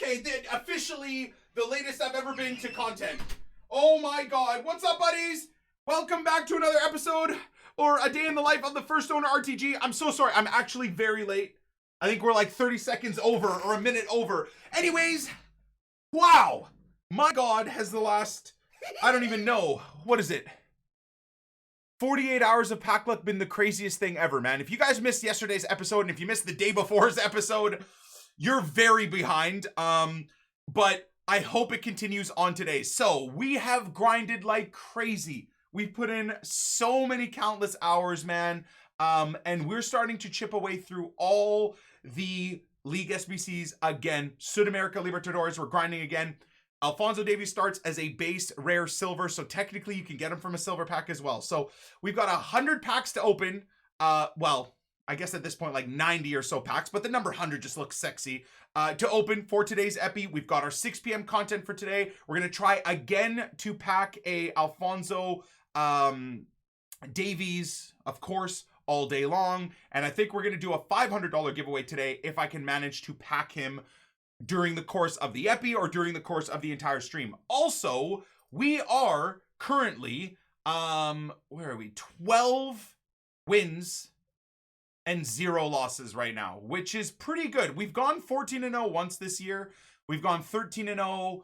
Okay, officially the latest I've ever been to content. Oh my god. What's up, buddies? Welcome back to another episode, or a day in the life of the first owner RTG. I'm so sorry. I'm actually very late. I think we're like 30 seconds over, or a minute over. Anyways, wow. My god, has the last, I don't even know, what is it? 48 hours of pack luck been the craziest thing ever, man. If you guys missed yesterday's episode, and if you missed the day before's episode, you're very behind. But I hope it continues on today. So we have grinded like crazy. We've put in so many countless hours, man. And we're starting to chip away through all the League SBCs again. Sudamerica Libertadores, we're grinding again. Alphonso Davies starts as a base rare silver, so technically you can get him from a silver pack as well. So we've got 100 packs to open. Well, I guess at this point like 90 or so packs, but the number 100 just looks sexy. To open for today's epi, we've got our 6 p.m. content for today. We're gonna try again to pack a Alphonso Davies, of course, all day long. And I think we're gonna do a $500 giveaway today if I can manage to pack him during the course of the epi or during the course of the entire stream. Also, we are currently, where are we? 12 wins and 0 losses right now, which is pretty good. We've gone 14-0 once this year. We've gone 13-0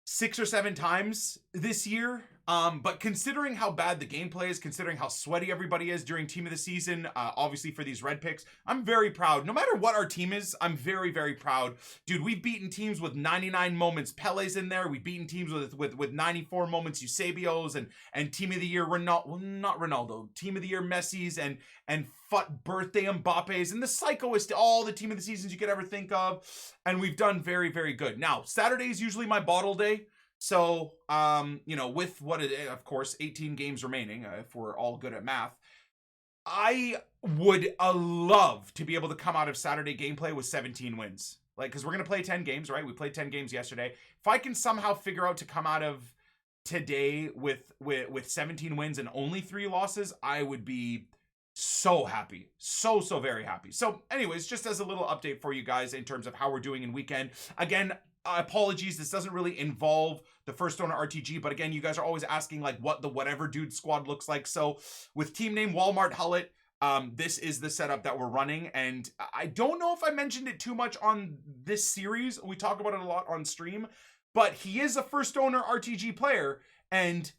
6 or 7 times this year. But considering how bad the gameplay is, considering how sweaty everybody is during team of the season, obviously for these red picks, I'm very proud. No matter what our team is, I'm very, very proud. Dude, we've beaten teams with 99 moments. Pele's in there. We've beaten teams with 94 moments. Eusebios and team of the year Ronaldo, well, not Ronaldo, team of the year Messi's and birthday Mbappe's, and the psycho is all the team of the seasons you could ever think of. And we've done very, very good. Now, Saturday is usually my bottle day. So, you know, with what it is, of course, 18 games remaining, if we're all good at math, I would love to be able to come out of Saturday gameplay with 17 wins. Like, because we're going to play 10 games, right? We played 10 games yesterday. If I can somehow figure out to come out of today with 17 wins and only 3 losses, I would be so happy. So very happy. So anyways, just as a little update for you guys in terms of how we're doing in weekend. Again, apologies, this doesn't really involve the first owner RTG, but again, you guys are always asking like what the whatever dude squad looks like. So with team name Walmart Gullit, this is the setup that we're running, and I don't know if I mentioned it too much on this series. We talk about it a lot on stream, but he is a first owner RTG player, and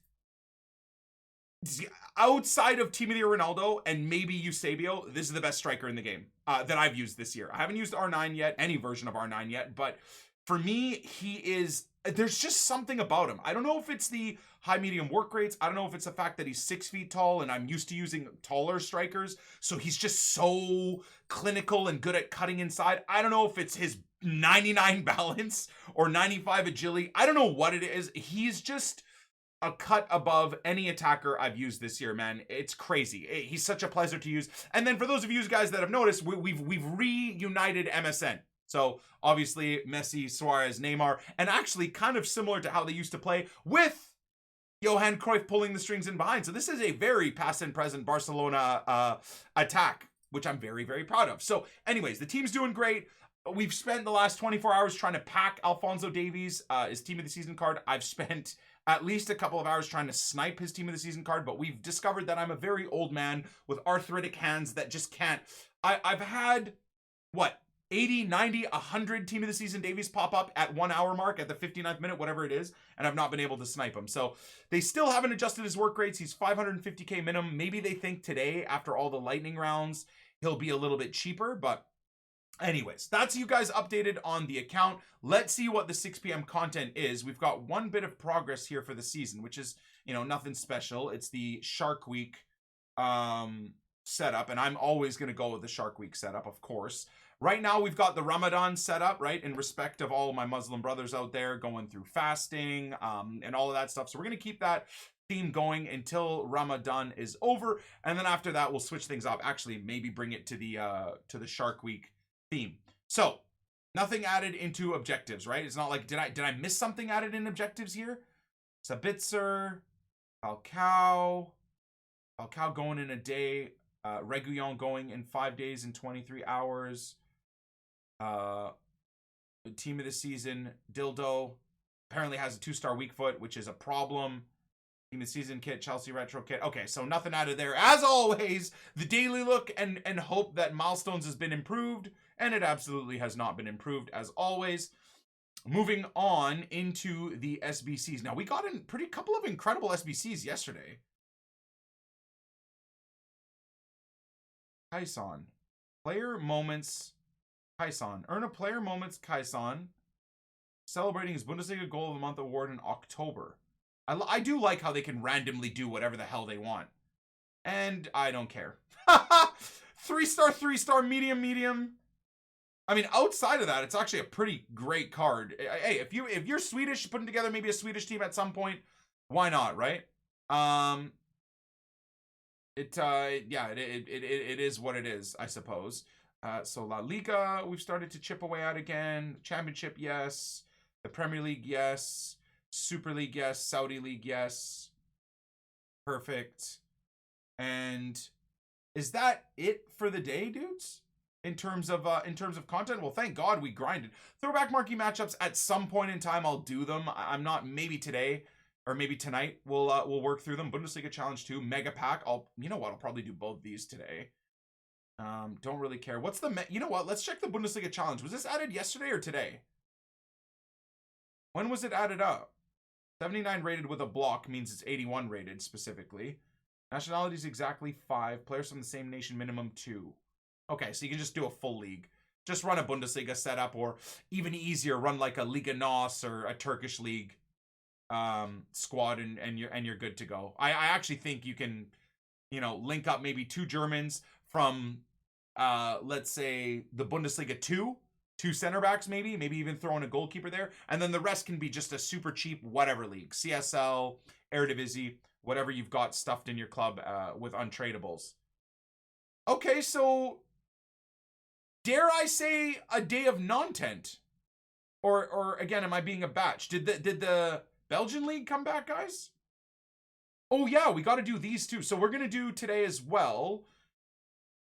outside of Team of the Year Ronaldo and maybe Eusebio, this is the best striker in the game that I've used this year. I haven't used R9 yet, any version of R9 yet, but for me, he is, there's just something about him. I don't know if it's the high medium work rates. I don't know if it's the fact that he's 6 feet tall and I'm used to using taller strikers. So he's just so clinical and good at cutting inside. I don't know if it's his 99 balance or 95 agility. I don't know what it is. He's just a cut above any attacker I've used this year, man. It's crazy. He's such a pleasure to use. And then for those of you guys that have noticed, we've reunited MSN. So obviously Messi, Suarez, Neymar, and actually kind of similar to how they used to play with Johan Cruyff pulling the strings in behind. So this is a very past and present Barcelona attack, which I'm very, very proud of. So anyways, the team's doing great. We've spent the last 24 hours trying to pack Alphonso Davies, his team of the season card. I've spent at least a couple of hours trying to snipe his team of the season card, but we've discovered that I'm a very old man with arthritic hands that just can't. I've had, what, 80, 90, 100 team of the season Davies pop up at 1 hour mark at the 59th minute, whatever it is, and I've not been able to snipe him. So they still haven't adjusted his work rates. He's 550k minimum. Maybe they think today, after all the lightning rounds, he'll be a little bit cheaper, but anyways, that's you guys updated on the account. Let's see what the 6 p.m. content is. We've got one bit of progress here for the season, which is, you know, nothing special. It's the Shark Week setup, and I'm always going to go with the Shark Week setup, of course. Right now, we've got the Ramadan setup, right, in respect of all my Muslim brothers out there going through fasting and all of that stuff. So we're going to keep that theme going until Ramadan is over, and then after that, we'll switch things up. Actually, maybe bring it to the Shark Week theme. So nothing added into objectives, right? It's not like, did I miss something added in objectives here? Sabitzer, Falcao going in a day, Reguilon going in 5 days and 23 hours, team of the season, Dildo. Apparently has a 2-star weak foot, which is a problem. Team of the season kit, Chelsea retro kit. Okay, so nothing out of there. As always, the daily look and hope that milestones has been improved, and it absolutely has not been improved as always. Moving on into the SBCs. Now, we got a couple of incredible SBCs yesterday. Kaison. Player moments. Kaison. Earn a player moments Kaison. Celebrating his Bundesliga Goal of the Month award in October. I do like how they can randomly do whatever the hell they want. And I don't care. 3-star, 3-star, medium, medium. I mean, outside of that, it's actually a pretty great card. Hey, if you're Swedish, putting together maybe a Swedish team at some point, why not, right? It is what it is, I suppose. So La Liga, we've started to chip away at again. Championship, yes. The Premier League, yes. Super League, yes. Saudi League, yes. Perfect. And is that it for the day, dudes? In terms of content? Well, thank God we grinded. Throwback marquee matchups at some point in time, I'll do them. I'm not, maybe today or maybe tonight we'll work through them. Bundesliga Challenge 2, Mega Pack. You know what? I'll probably do both these today. Don't really care. What's the you know what? Let's check the Bundesliga Challenge. Was this added yesterday or today? When was it added up? 79 rated with a block means it's 81 rated specifically. Nationalities exactly 5. Players from the same nation minimum 2. Okay, so you can just do a full league. Just run a Bundesliga setup, or even easier, run like a Liga NOS or a Turkish league squad, and you're good to go. I actually think you can, link up maybe 2 Germans from let's say the Bundesliga 2 center backs, maybe even throw in a goalkeeper there, and then the rest can be just a super cheap whatever league, CSL, Eredivisie, whatever you've got stuffed in your club with untradables. Okay, so dare I say a day of non-tent? Or again, am I being a batch? Did the Belgian league come back, guys? Oh yeah, we got to do these too. So we're going to do today as well.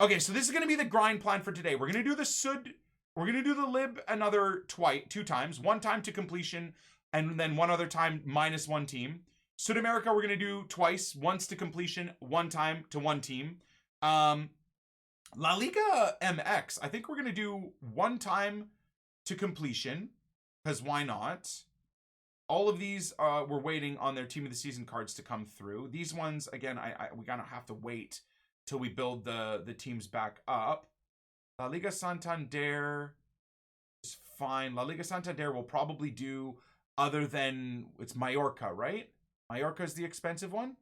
Okay, so this is going to be the grind plan for today. We're going to do the Sud, we're going to do the Lib another 2 times. 1 time to completion, and then 1 other time -1 team. Sud America we're going to do twice, once to completion, 1 time to 1 team. La Liga MX, I think we're going to do 1 time to completion, because why not? All of these, we're waiting on their team of the season cards to come through. These ones, again, we gotta have to wait till we build the teams back up. La Liga Santander is fine. La Liga Santander will probably do, other than, it's Mallorca, right? Mallorca is the expensive one?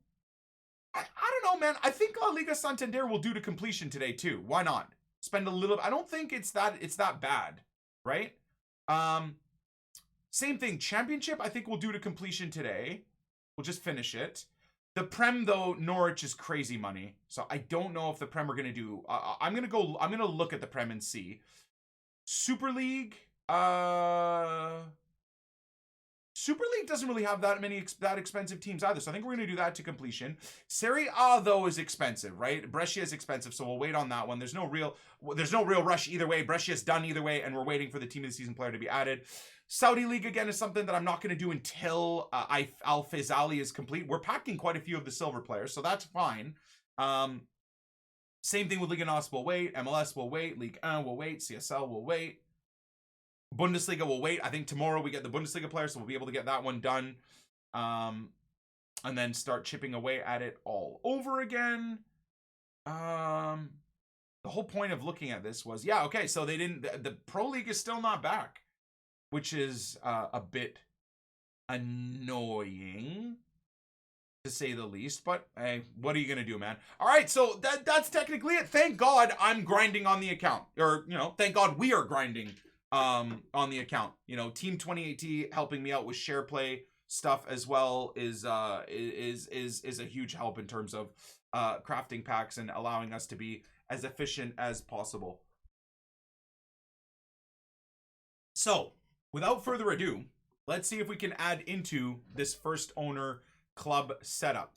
I don't know, man. I think La Liga Santander will do to completion today too. Why not? Spend a little. I don't think it's that bad, right? Same thing. Championship, I think we'll do to completion today. We'll just finish it. The Prem though, Norwich is crazy money, so I don't know if the Prem are gonna do. I'm gonna look at the Prem and see. Super League. Super League doesn't really have that many that expensive teams either, so I think we're going to do that to completion. Serie A though is expensive, right? Brescia is expensive, so we'll wait on that one. There's no real rush either way. Brescia's done either way, and we're waiting for the team of the season player to be added. Saudi League again is something that I'm not going to do until Al Fazali is complete. We're packing quite a few of the silver players, so that's fine. Same thing with Liga NOS will wait. MLS will wait. Ligue 1 will wait. CSL will wait. Bundesliga will wait. I think tomorrow we get the Bundesliga player, so we'll be able to get that one done. And then start chipping away at it all over again. The whole point of looking at this was, yeah, okay, so they didn't, the Pro League is still not back, which is a bit annoying, to say the least, but hey, what are you gonna do, man? All right, so that's technically it. Thank God I'm grinding on the account, or, thank God we are grinding on the account. Team 2080 helping me out with share play stuff as well is a huge help in terms of crafting packs and allowing us to be as efficient as possible. So without further ado, let's see if we can add into this first owner club setup.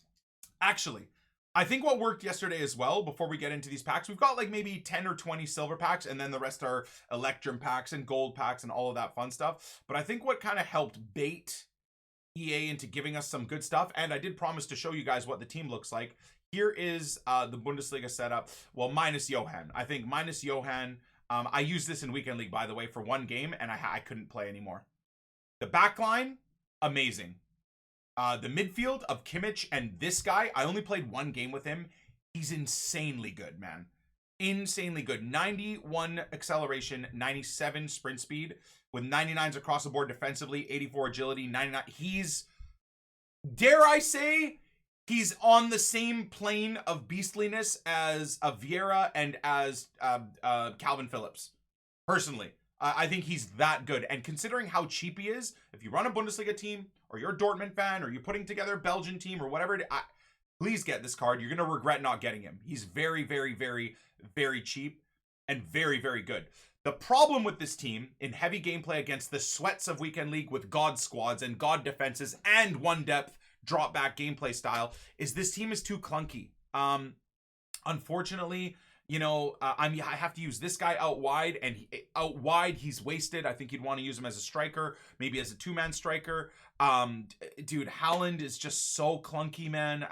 Actually, I think what worked yesterday as well, before we get into these packs, we've got like maybe 10 or 20 silver packs, and then the rest are Electrum packs and gold packs and all of that fun stuff. But I think what kind of helped bait EA into giving us some good stuff, and I did promise to show you guys what the team looks like. Here is the Bundesliga setup. Well, minus Johan. I think minus Johan. I used this in Weekend League, by the way, for one game, and I couldn't play anymore. The back line, amazing. The midfield of Kimmich and this guy, I only played one game with him. He's insanely good, man. Insanely good. 91 acceleration, 97 sprint speed, with 99s across the board defensively, 84 agility, 99. He's, dare I say, he's on the same plane of beastliness as Vieira and as Calvin Phillips. Personally, I think he's that good. And considering how cheap he is, if you run a Bundesliga team, or you're a Dortmund fan, or you're putting together a Belgian team, or whatever, please get this card. You're going to regret not getting him. He's very, very, very, very cheap and very, very good. The problem with this team in heavy gameplay against the sweats of Weekend League with God squads and God defenses and one depth drop back gameplay style is this team is too clunky. Unfortunately, you know, I have to use this guy out wide, and out wide he's wasted. I think you'd want to use him as a striker, maybe as a two-man striker. Dude, Haaland is just so clunky, man.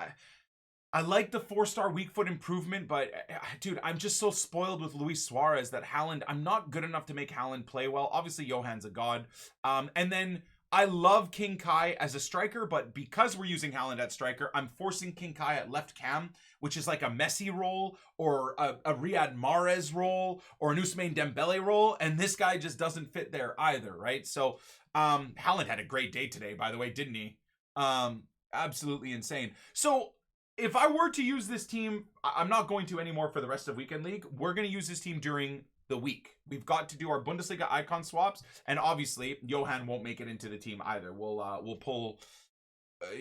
I like the 4-star weak foot improvement, but dude, I'm just so spoiled with Luis Suarez that Haaland, I'm not good enough to make Haaland play well. Obviously, Johan's a god. And then I love King Kai as a striker, but because we're using Haaland at striker, I'm forcing King Kai at left cam, which is like a Messi role or a Riyad Mahrez role or an Ousmane Dembele role, and this guy just doesn't fit there either, right? So Haaland had a great day today, by the way, didn't he? Absolutely insane. So if I were to use this team, I'm not going to anymore for the rest of Weekend League. We're going to use this team during the week. We've got to do our Bundesliga icon swaps, and obviously Johan won't make it into the team either. We'll pull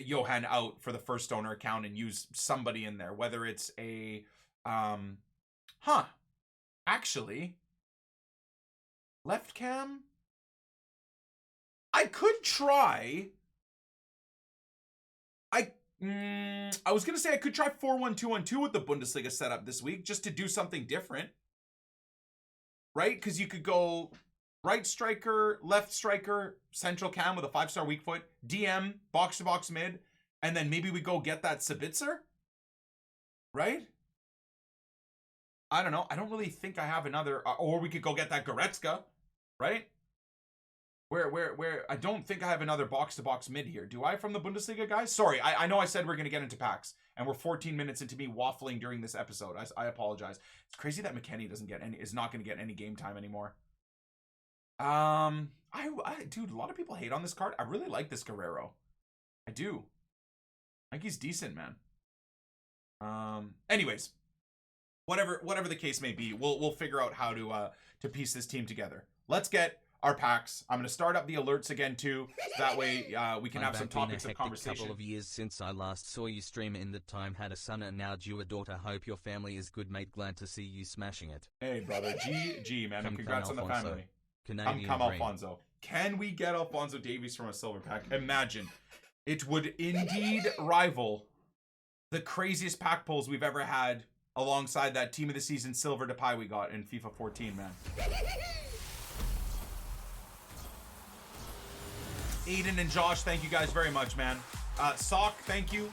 Johan out for the first owner account and use somebody in there, whether it's a actually left cam. I could try. I was gonna say I could try 4-1-2-1-2 with the Bundesliga setup this week just to do something different. Right? Because you could go right striker, left striker, central cam with a 5-star weak foot, DM, box-to-box mid, and then maybe we go get that Sabitzer? Right? I don't know. I don't really think I have another, or we could go get that Goretzka, right? Where, I don't think I have another box-to-box mid here. Do I from the Bundesliga, guys? Sorry, I know I said we're going to get into packs, and we're 14 minutes into me waffling during this episode. I apologize. It's crazy that McKennie is not going to get any game time anymore. Dude, a lot of people hate on this card. I really like this Guerrero. I do. I think he's decent, man. Anyways, whatever the case may be, we'll figure out how to piece this team together. Let's get our packs. I'm going to start up the alerts again too. So that way we can have some topics of conversation. Couple of years since I last saw you stream. In the time had a son and now due a daughter. Hope your family is good, mate. Glad to see you smashing it. Hey brother, GG man. Congrats on the family. Canadian come Alfonso. Can we get Alfonso Davies from a silver pack? Imagine. It would indeed rival the craziest pack pulls we've ever had alongside that team of the season silver Depay we got in FIFA 14, man. Aiden and Josh, thank you guys very much, man. Sock, thank you.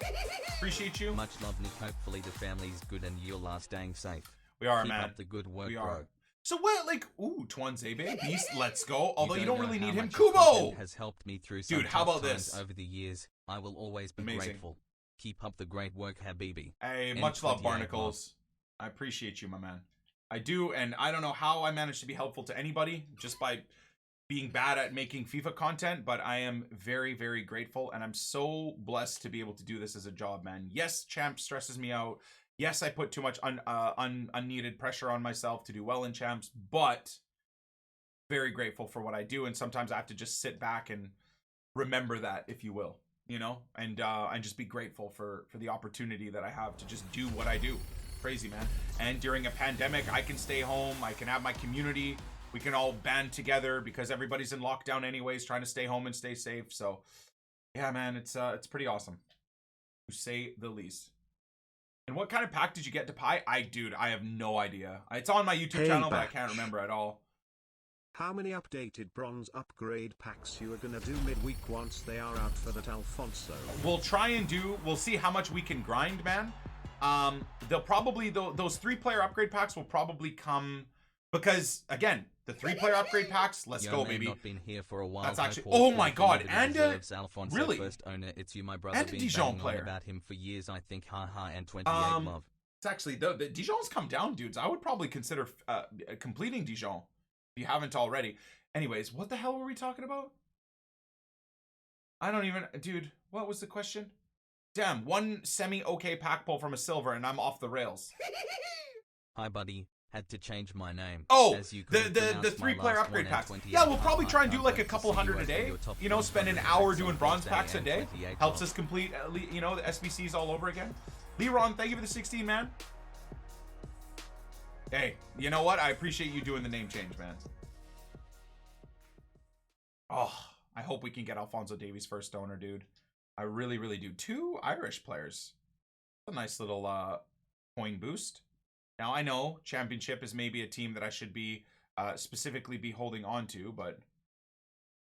Appreciate you. Much love, Nick. Hopefully the family's good and you're last staying safe. We are, Keep man. up the good work, we are. bro. So what, like, ooh, Twanzebe, Beast, let's go. Although you don't really need him. Kubo Kubo has helped me through some dude, how about times this? Over the years. I will always be Amazing. grateful. Keep up the great work, Habibi. Hey, much love, Barnacles. I appreciate you, my man. I do, and I don't know how I managed to be helpful to anybody just by being bad at making FIFA content, but I am very, very grateful, and I'm so blessed to be able to do this as a job, man. Yes, Champ stresses me out. Yes, I put too much unneeded pressure on myself to do well in Champs, but very grateful for what I do, and sometimes I have to just sit back and remember that, if you will, you know, and just be grateful for the opportunity that I have to just do what I do. Crazy, man. And during a pandemic, I can stay home, I can have my community, we can all band together because everybody's in lockdown anyways, trying to stay home and stay safe. So yeah, man, it's pretty awesome, to say the least. And what kind of pack did you get to Pi? Dude, I have no idea. It's on my YouTube channel, but I can't remember at all. How many updated bronze upgrade packs you are gonna do midweek once they are out for that Alfonso? We'll try and do, we'll see how much we can grind, man. They'll probably, those 3-player upgrade packs will probably come, because, again, the 3-player upgrade packs, let's go, baby. Not been here for a while. That's actually, oh my god, and Alfonso really? First owner, it's you, my brother, and a been Dijon banging player. on about him for years, I think, haha, and 28 love. It's actually, the Dijon's come down, dudes. I would probably consider completing Dijon. If you haven't already. Anyways, what the hell were we talking about? I don't even... Dude, what was the question? Damn, one semi-okay pack pull from a silver and I'm off the rails. Hi, buddy. Had to change my name. Oh, as you the 3-player upgrade packs. Yeah, we'll probably try and do like a couple hundred a day. You know, spend an hour doing bronze packs a day. Helps us complete, you know, the SBCs all over again. Leron, thank you for the 16, man. Hey, you know what? I appreciate you doing the name change, man. Oh, I hope we can get Alfonso Davies first owner, dude. I really, really do. 2 Irish players. A nice little coin boost. Now, I know Championship is maybe a team that I should be specifically be holding on to, but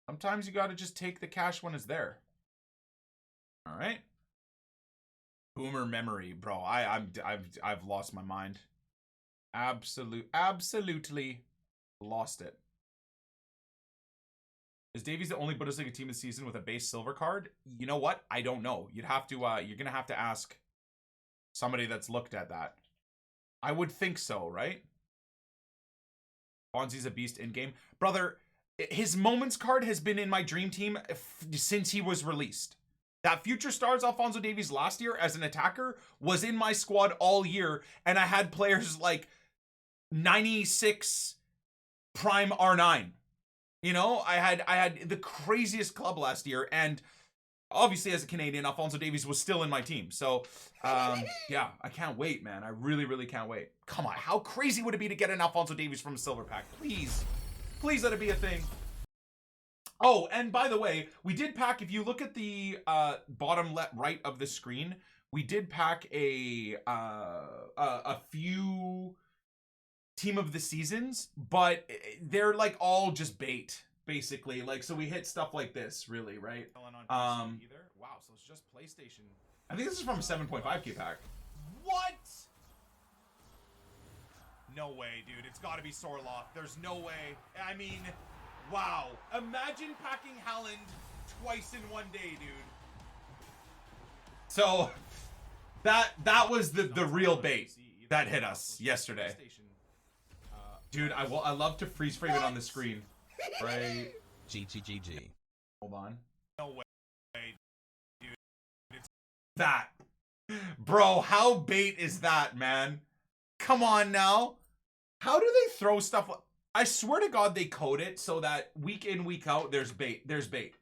sometimes you got to just take the cash when it's there. All right. Boomer memory, bro. I've lost my mind. Absolutely lost it. Is Davies the only Bundesliga team this season with a base silver card? You know what? I don't know. You'd have to you're gonna have to ask somebody that's looked at that. I would think so, right? Bonzi's a beast in game. Brother, his moments card has been in my dream team since he was released. That Future Stars Alfonso Davies last year as an attacker was in my squad all year, and I had players like 96 Prime R9. You know, I had the craziest club last year, and obviously as a Canadian, Alfonso Davies was still in my team. So, yeah, I can't wait, man. I really, really can't wait. Come on, how crazy would it be to get an Alfonso Davies from a silver pack? Please, please let it be a thing. Oh, and by the way, we did pack, if you look at the bottom left right of the screen, we did pack a few team of the seasons, but they're like all just bait, basically. Like, so we hit stuff like this, really, right? Wow, so it's just PlayStation. I think this is from a 7.5K pack. What? No way, dude. It's got to be Sorloth. There's no way. I mean, wow. Imagine packing Haaland twice in one day, dude. So that was the real bait that hit us yesterday. Dude, I love to freeze frame it on the screen. Right? GGGG. Hold on. No way, dude. It's that. Bro, how bait is that, man? Come on now. How do they throw stuff? I swear to God they code it so that week in, week out, there's bait. There's bait.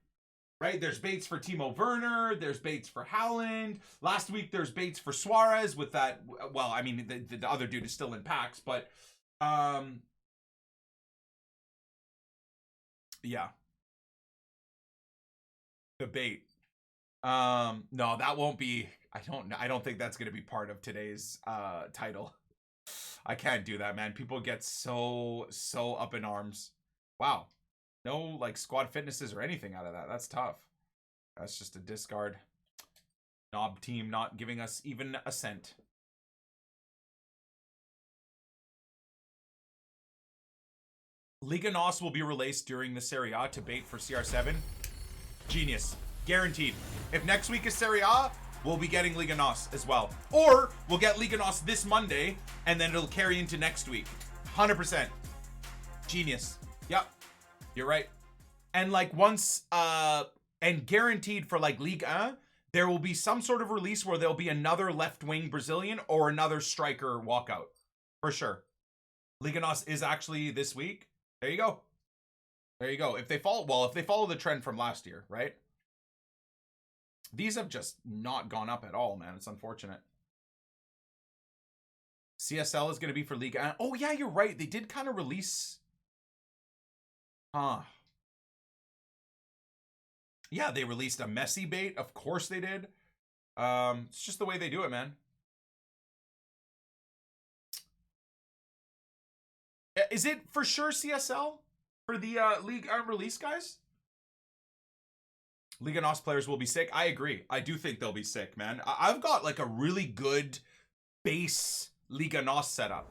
Right? There's baits for Timo Werner. There's baits for Haaland. Last week, there's baits for Suarez with that. Well, I mean, the other dude is still in packs, but yeah. The bait. No, that won't be. I don't think that's gonna be part of today's title. I can't do that, man. People get so up in arms. Wow. No like squad fitnesses or anything out of that. That's tough. That's just a discard. Knob team not giving us even a cent. Liga NOS will be released during the Serie A to bait for CR7. Genius. Guaranteed. If next week is Serie A, we'll be getting Liga NOS as well. Or we'll get Liga NOS this Monday, and then it'll carry into next week. 100%. Genius. Yep. You're right. And like once, and guaranteed for like Ligue 1, there will be some sort of release where there'll be another left-wing Brazilian or another striker walkout. For sure. Liga NOS is actually this week. There you go. There you go. If they follow the trend from last year, right? These have just not gone up at all, man. It's unfortunate. CSL is going to be for League. Oh, yeah, you're right. They did kind of release. Yeah, they released a Messi bait. Of course they did. It's just the way they do it, man. Is it for sure CSL for the league release, guys? Liga NOS players will be sick. I agree. I do think they'll be sick, man. I've got like a really good base Liga NOS setup,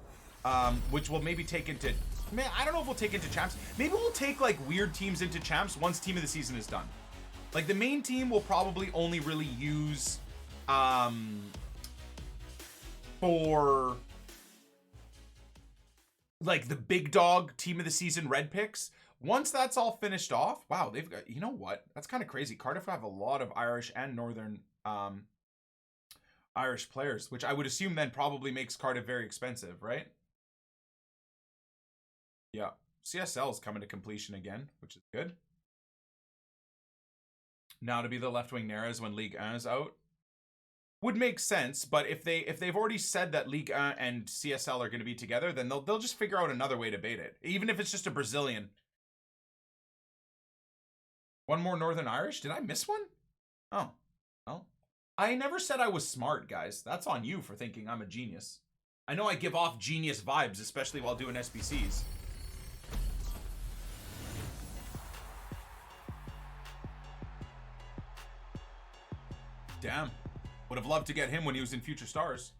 which we'll maybe take into... Man, I don't know if we'll take into champs. Maybe we'll take like weird teams into champs once team of the season is done. Like the main team will probably only really use for like the big dog team of the season red picks. Once that's all finished off, wow, they've got, you know what? That's kind of crazy. Cardiff have a lot of Irish and Northern Irish players, which I would assume then probably makes Cardiff very expensive, right? Yeah. CSL is coming to completion again, which is good. Now to be the left wing Neres when Ligue 1 is out would make sense, but if they've already said that Ligue 1 and CSL are going to be together, then they'll just figure out another way to bait it, even if it's just a Brazilian. One more Northern Irish? Did I miss one? Oh, well. I never said I was smart, guys. That's on you for thinking I'm a genius. I know I give off genius vibes, especially while doing SBCs. Damn. Would have loved to get him when he was in Future Stars.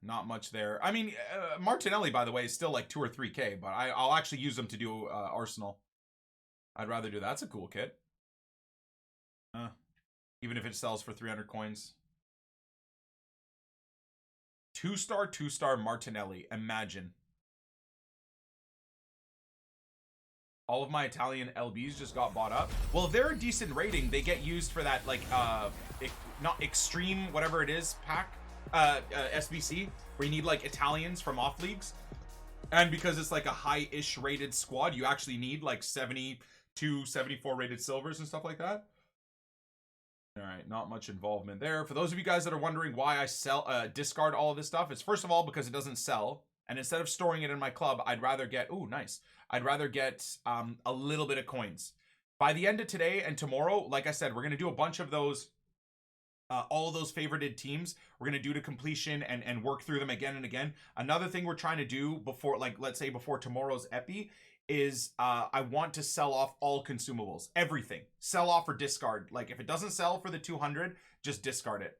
Not much there. I mean, Martinelli, by the way, is still like 2 or 3K, but I'll actually use them to do Arsenal. I'd rather do that. That's a cool kit. Even if it sells for 300 coins. 2-star Martinelli. Imagine. All of my Italian LBs just got bought up. Well, if they're a decent rating, they get used for that, like, not extreme, whatever it is, pack. SBC, where you need like Italians from off leagues, and because it's like a high-ish rated squad, you actually need like 72, 74 rated silvers and stuff like that. All right, not much involvement there. For those of you guys that are wondering why I discard all of this stuff, it's first of all because it doesn't sell, and instead of storing it in my club, I'd rather get I'd rather get a little bit of coins. By the end of today and tomorrow, like I said, we're gonna do a bunch of those. All of those favorited teams we're going to do to completion and work through them again and again. Another thing we're trying to do before, like, let's say before tomorrow's epi is I want to sell off all consumables, everything. Sell off or discard. Like if it doesn't sell for the 200, just discard it.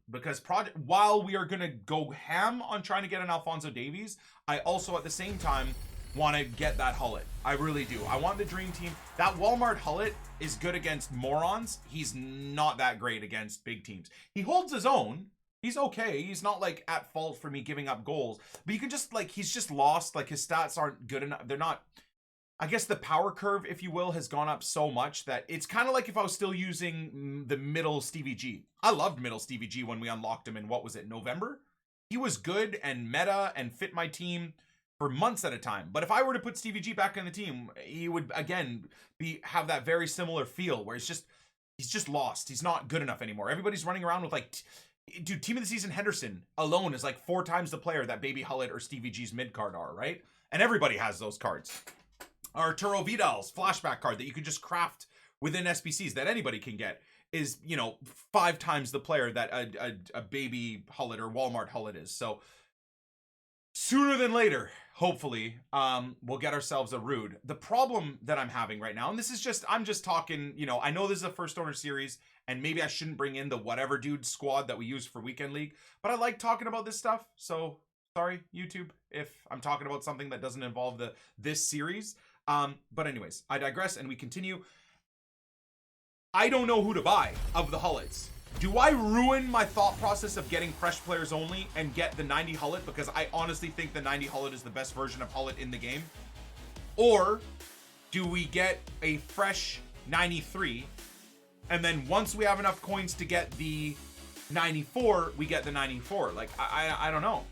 Because while we are going to go ham on trying to get an Alphonso Davies, I also at the same time want to get that Gullit. I really do. I want the dream team. That Walmart Gullit is good against morons. He's not that great against big teams. He holds his own. He's okay. He's not like at fault for me giving up goals. But you can just like, he's just lost. Like his stats aren't good enough. They're not, I guess the power curve, if you will, has gone up so much that it's kind of like if I was still using the middle Stevie G. I loved middle Stevie G when we unlocked him in, what was it, November? He was good and meta and fit my team for months at a time. But if I were to put Stevie G back in the team, he would again have that very similar feel where he's just lost. He's not good enough anymore. Everybody's running around with like, dude, team of the season Henderson alone is like 4 times the player that Baby Gullit or Stevie G's mid card are, right? And everybody has those cards. Arturo Vidal's flashback card that you can just craft within SBCs that anybody can get is, you know, 5 times the player that a Baby Gullit or Walmart Gullit is. So sooner than later, hopefully, we'll get ourselves a Ruud. The problem that I'm having right now, and this is just, I'm just talking, you know, I know this is a first owner series, and maybe I shouldn't bring in the whatever dude squad that we use for Weekend League, but I like talking about this stuff, so sorry, YouTube, if I'm talking about something that doesn't involve this series. But anyways, I digress, and we continue. I don't know who to buy of the Gullits. Do I ruin my thought process of getting fresh players only and get the 90 Gullit because I honestly think the 90 Gullit is the best version of Gullit in the game? Or do we get a fresh 93 and then once we have enough coins to get the 94, we get the 94? Like, I don't know.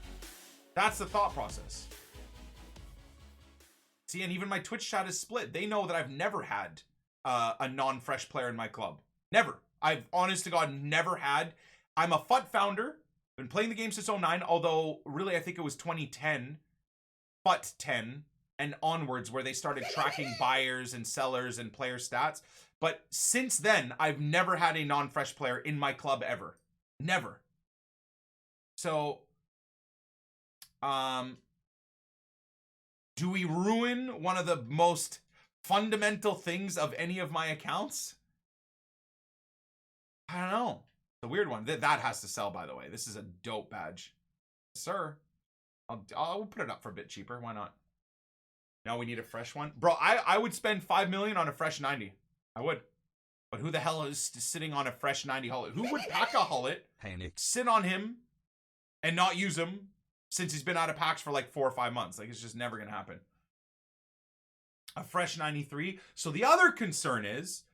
That's the thought process. See, and even my Twitch chat is split. They know that I've never had a non-fresh player in my club. Never. I've, honest to God, never had. I'm a FUT founder. Been playing the game since 09, although really I think it was 2010, FUT 10, and onwards where they started tracking buyers and sellers and player stats. But since then, I've never had a non-fresh player in my club ever. Never. So, do we ruin one of the most fundamental things of any of my accounts? I don't know. The weird one. That has to sell, by the way. This is a dope badge. Sir. I'll put it up for a bit cheaper. Why not? Now we need a fresh one. Bro, I would spend 5 million on a fresh 90. I would. But who the hell is sitting on a fresh 90 Hullet? Who would pack a Hullet, sit on him, and not use him since he's been out of packs for like 4 or 5 months? Like, it's just never going to happen. A fresh 93. So the other concern is,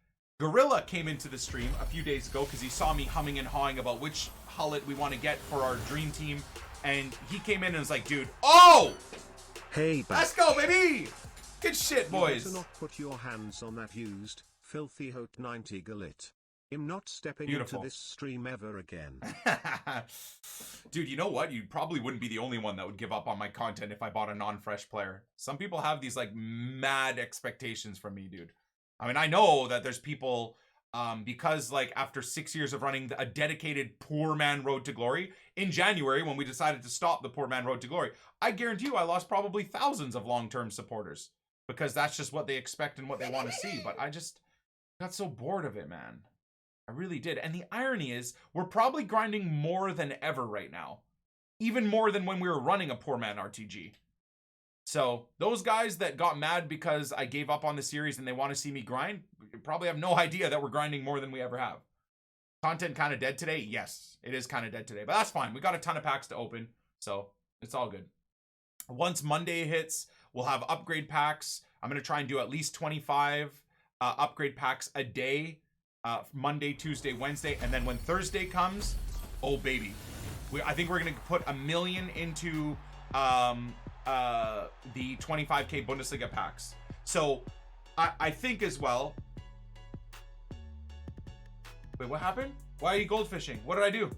Gorilla came into the stream a few days ago because he saw me humming and hawing about which Hullet we want to get for our dream team. And he came in and was like, dude, oh! Hey, let's go, baby! Good shit, boys. You better not put your hands on that used, filthy Hot 90 Gullit. I'm not stepping Beautiful. into this stream ever again. Dude, you know what? You probably wouldn't be the only one that would give up on my content if I bought a non-fresh player. Some people have these like mad expectations from me, dude. I mean, I know that there's people, because like after 6 years of running a dedicated Poor Man Road to Glory, in January when we decided to stop the Poor Man Road to Glory, I guarantee you I lost probably thousands of long-term supporters because that's just what they expect and what they want to see. But I just got so bored of it, man. I really did. And the irony is we're probably grinding more than ever right now. Even more than when we were running a Poor Man RTG. So those guys that got mad because I gave up on the series and they want to see me grind probably have no idea that we're grinding more than we ever have. Content kind of dead today? Yes, it is kind of dead today, but that's fine. We got a ton of packs to open, so it's all good. Once Monday hits, we'll have upgrade packs. I'm going to try and do at least 25 upgrade packs a day, Monday, Tuesday, Wednesday, and then when Thursday comes, oh baby. I think we're going to put 1 million into the 25k Bundesliga packs. So I think as well. Wait, what happened? Why are you goldfishing? What did I do?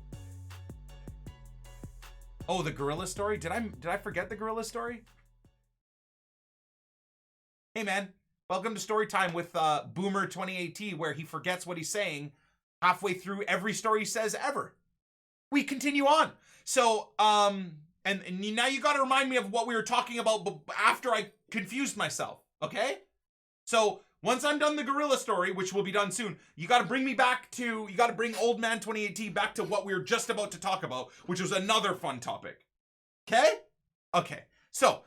Oh, the gorilla story? Did I forget the gorilla story? Hey man, welcome to story time with Boomer 20AT, where he forgets what he's saying halfway through every story he says ever. We continue on. So, and now you got to remind me of what we were talking about after I confused myself, okay? So, once I'm done the gorilla story, which will be done soon, you got to bring me back to, you got to bring Old Man 2018 back to what we were just about to talk about, which was another fun topic. Okay? Okay. So,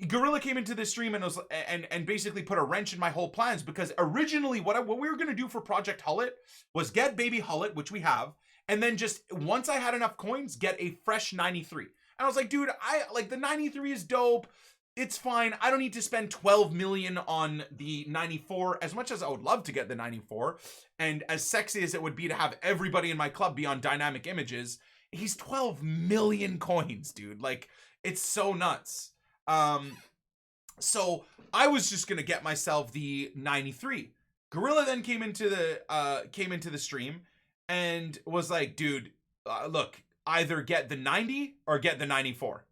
Gorilla came into this stream and was and basically put a wrench in my whole plans, because originally what we were going to do for Project Hullet was get baby Hullet, which we have, and then just once I had enough coins, get a fresh 93. And I was like, dude, I like the 93 is dope. It's fine. I don't need to spend 12 million on the 94, as much as I would love to get the 94. And as sexy as it would be to have everybody in my club be on dynamic images, he's 12 million coins, dude. Like, it's so nuts. So I was just going to get myself the 93. Gorilla then came into the stream and was like, dude, look, either get the 90 or get the 94.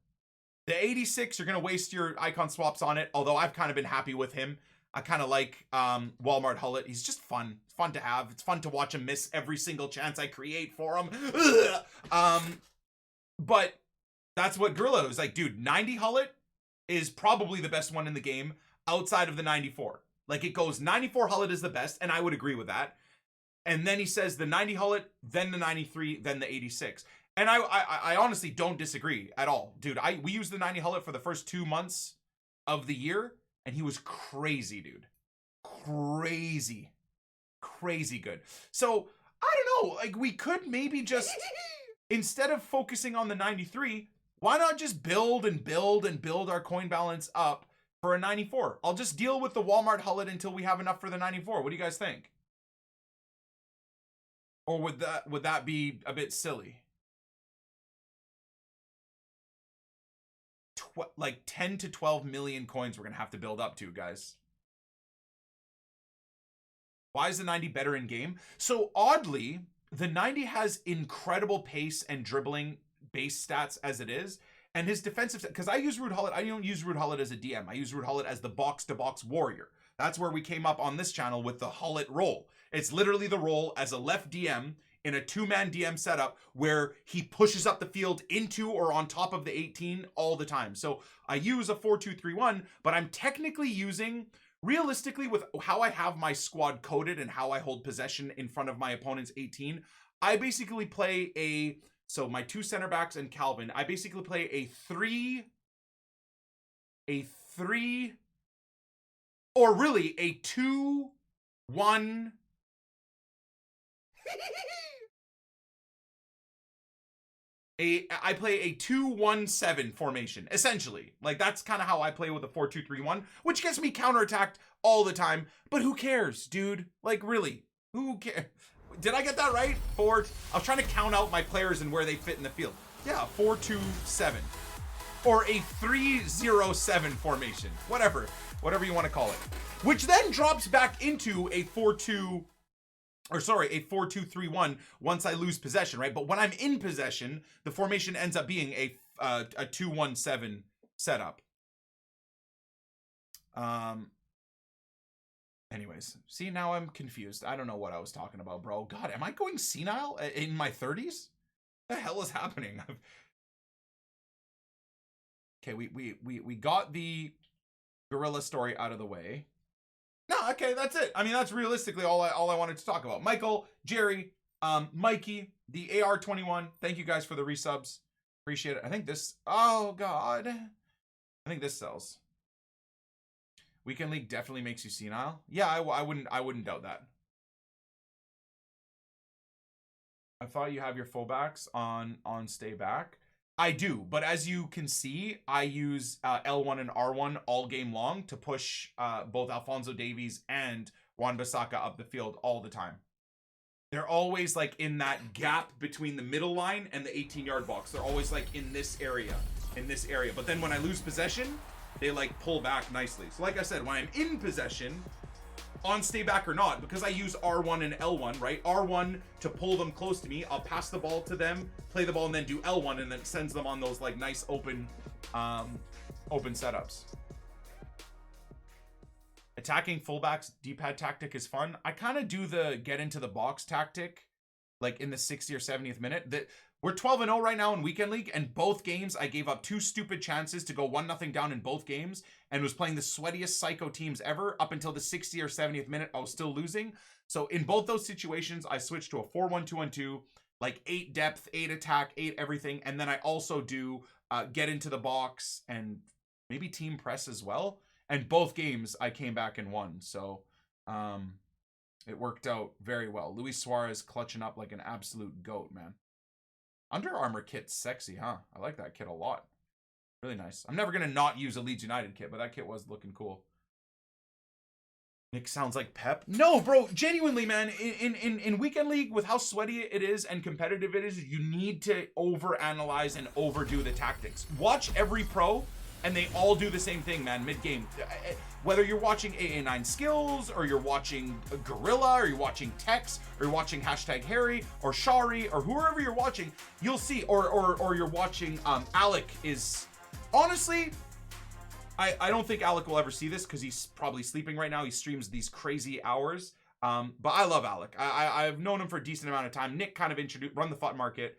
The 86, you're going to waste your icon swaps on it, although I've kind of been happy with him. I kind of like Walmart Hullet. He's just fun. It's fun to have. It's fun to watch him miss every single chance I create for him. But that's what Gorilla was like, dude, 90 Hullet is probably the best one in the game outside of the 94. Like, it goes 94 Hullet is the best, and I would agree with that. And then he says the 90 Hullet, then the 93, then the 86. And I honestly don't disagree at all. Dude, we used the 90 Hullet for the first 2 months of the year, and he was crazy, dude. Crazy. Crazy good. So, I don't know, like, we could maybe just, instead of focusing on the 93, why not just build and build and build our coin balance up for a 94? I'll just deal with the Walmart Hullet until we have enough for the 94. What do you guys think? Or would that be a bit silly? Like 10 to 12 million coins we're going to have to build up to, guys. Why is the 90 better in game? So oddly, the 90 has incredible pace and dribbling base stats as it is. And his defensive, because I use Ruud Gullit, I don't use Ruud Gullit as a DM. I use Ruud Gullit as the box-to-box warrior. That's where we came up on this channel with the Gullit role. It's literally the role as a left DM in a 2-man DM setup where he pushes up the field into or on top of the 18 all the time. So I use a 4-2-3-1, but I'm technically using, realistically, with how I have my squad coded and how I hold possession in front of my opponent's 18, I basically play so my 2 center backs and Calvin, I basically play a 3, or really a 2-1. I play a 2-1-7 formation, essentially. Like, that's kind of how I play with a 4-2-3-1, which gets me counterattacked all the time. But who cares, dude? Like, really, who cares? Did I get that right? I was trying to count out my players and where they fit in the field. Yeah, 4-2-7. Or a 3-0-7 formation. Whatever you want to call it. Which then drops back into a 4-2-3-1 once I lose possession, right? But when I'm in possession, the formation ends up being a 2-1-7 setup. Anyways, see, now I'm confused. I don't know what I was talking about, bro. God, am I going senile in my 30s? What the hell is happening? Okay, we got the gorilla story out of the way. No, okay, that's it. I mean, that's realistically all I wanted to talk about. Michael, Jerry, Mikey, the AR21. Thank you guys for the resubs. Appreciate it. I think this. Oh God, I think this sells. Weekend League definitely makes you senile. Yeah, I wouldn't doubt that. I thought you have your fullbacks on stay back. I do, but as you can see, I use L1 and R1 all game long to push both Alphonso Davies and Wan-Bissaka up the field all the time. They're always like in that gap between the middle line and the 18-yard box. They're always like in this area. But then when I lose possession, they like pull back nicely. So like I said, when I'm in possession, on stay back or not, because I use R1 and L1, right? R1 to pull them close to me. I'll pass the ball to them, play the ball, and then do L1, and then it sends them on those like nice open setups. Attacking fullbacks D-pad tactic is fun. I kind of do the get into the box tactic like in the 60th or 70th minute. We're 12-0 right now in Weekend League, and both games I gave up 2 stupid chances to go 1-0 down in both games and was playing the sweatiest psycho teams ever. Up until the 60th or 70th minute, I was still losing. So in both those situations, I switched to a 4-1-2-1-2, like 8 depth, 8 attack, 8 everything. And then I also do get into the box and maybe team press as well. And both games I came back and won. So it worked out very well. Luis Suarez clutching up like an absolute goat, man. Under Armour kit's sexy, huh? I like that kit a lot. Really nice. I'm never going to not use a Leeds United kit, but that kit was looking cool. Nick sounds like Pep. No, bro, genuinely, man. In Weekend League, with how sweaty it is and competitive it is, you need to overanalyze and overdo the tactics. Watch every pro, and they all do the same thing, man, mid-game. Whether you're watching AA9 Skills, or you're watching Gorilla, or you're watching Tex, or you're watching #Harry, or Shari, or whoever you're watching, you'll see, or you're watching, Alec is, honestly, I don't think Alec will ever see this because he's probably sleeping right now. He streams these crazy hours, but I love Alec. I've known him for a decent amount of time. Nick kind of run the FUT market.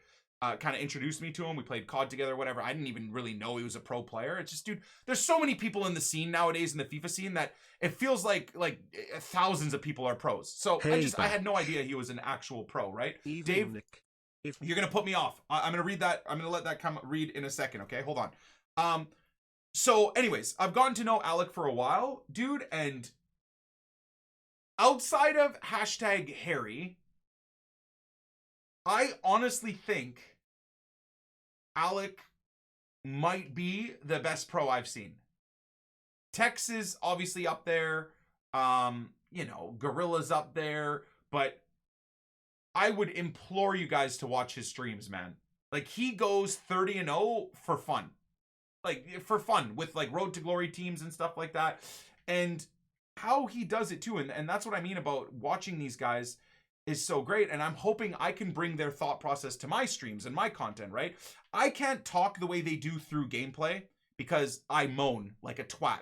Kind of introduced me to him. We played COD together, whatever. I didn't even really know he was a pro player. It's just, dude, there's so many people in the scene nowadays, in the FIFA scene, that it feels like thousands of people are pros. So I had no idea he was an actual pro, right? Evil Dave, Nick. you're going to put me off. I'm going to read that. I'm going to let that read in a second, okay? Hold on. So anyways, I've gotten to know Alec for a while, dude, and outside of #Harry, I honestly think Alec might be the best pro I've seen. Tex is obviously up there. Gorilla's up there. But I would implore you guys to watch his streams, man. Like, he goes 30-0 for fun. Like, for fun, with, like, Road to Glory teams and stuff like that. And how he does it, too. And that's what I mean about watching these guys is so great, and I'm hoping I can bring their thought process to my streams and my content, right? I can't talk the way they do through gameplay because I moan like a twat.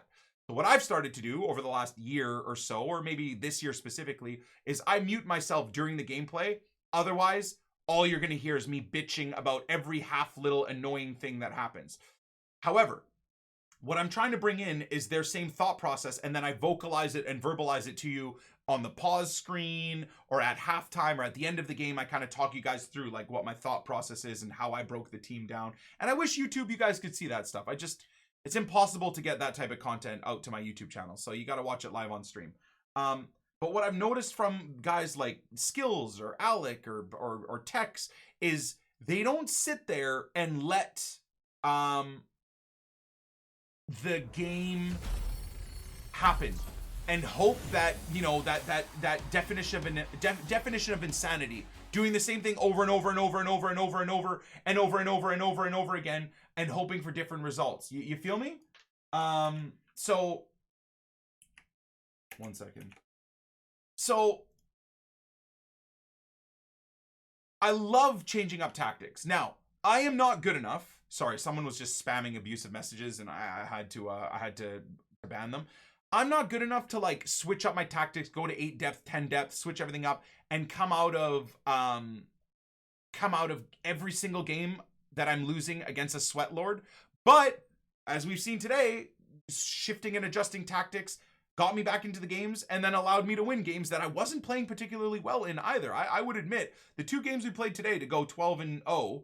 So what I've started to do over the last year or so, or maybe this year specifically, is I mute myself during the gameplay Otherwise, all you're going to hear is me bitching about every half little annoying thing that happens. However, what I'm trying to bring in is their same thought process, and then I vocalize it and verbalize it to you on the pause screen or at halftime or at the end of the game. I kind of talk you guys through like what my thought process is and how I broke the team down. And I wish YouTube, you guys could see that stuff. It's impossible to get that type of content out to my YouTube channel. So you got to watch it live on stream. But what I've noticed from guys like Skills or Alec or Tex is they don't sit there and let the game happen and hope that, you know, that definition of insanity, doing the same thing over and over and over and over and over and over and over and over and over and over again and hoping for different results. You feel me? So 1 second. So I love changing up tactics. Now, I am not good enough. Sorry, someone was just spamming abusive messages and I had to ban them. I'm not good enough to like switch up my tactics, go to 8 depth, 10 depth, switch everything up, and come out of every single game that I'm losing against a sweat lord. But as we've seen today, shifting and adjusting tactics got me back into the games and then allowed me to win games that I wasn't playing particularly well in either. I would admit the 2 games we played today to go 12-0,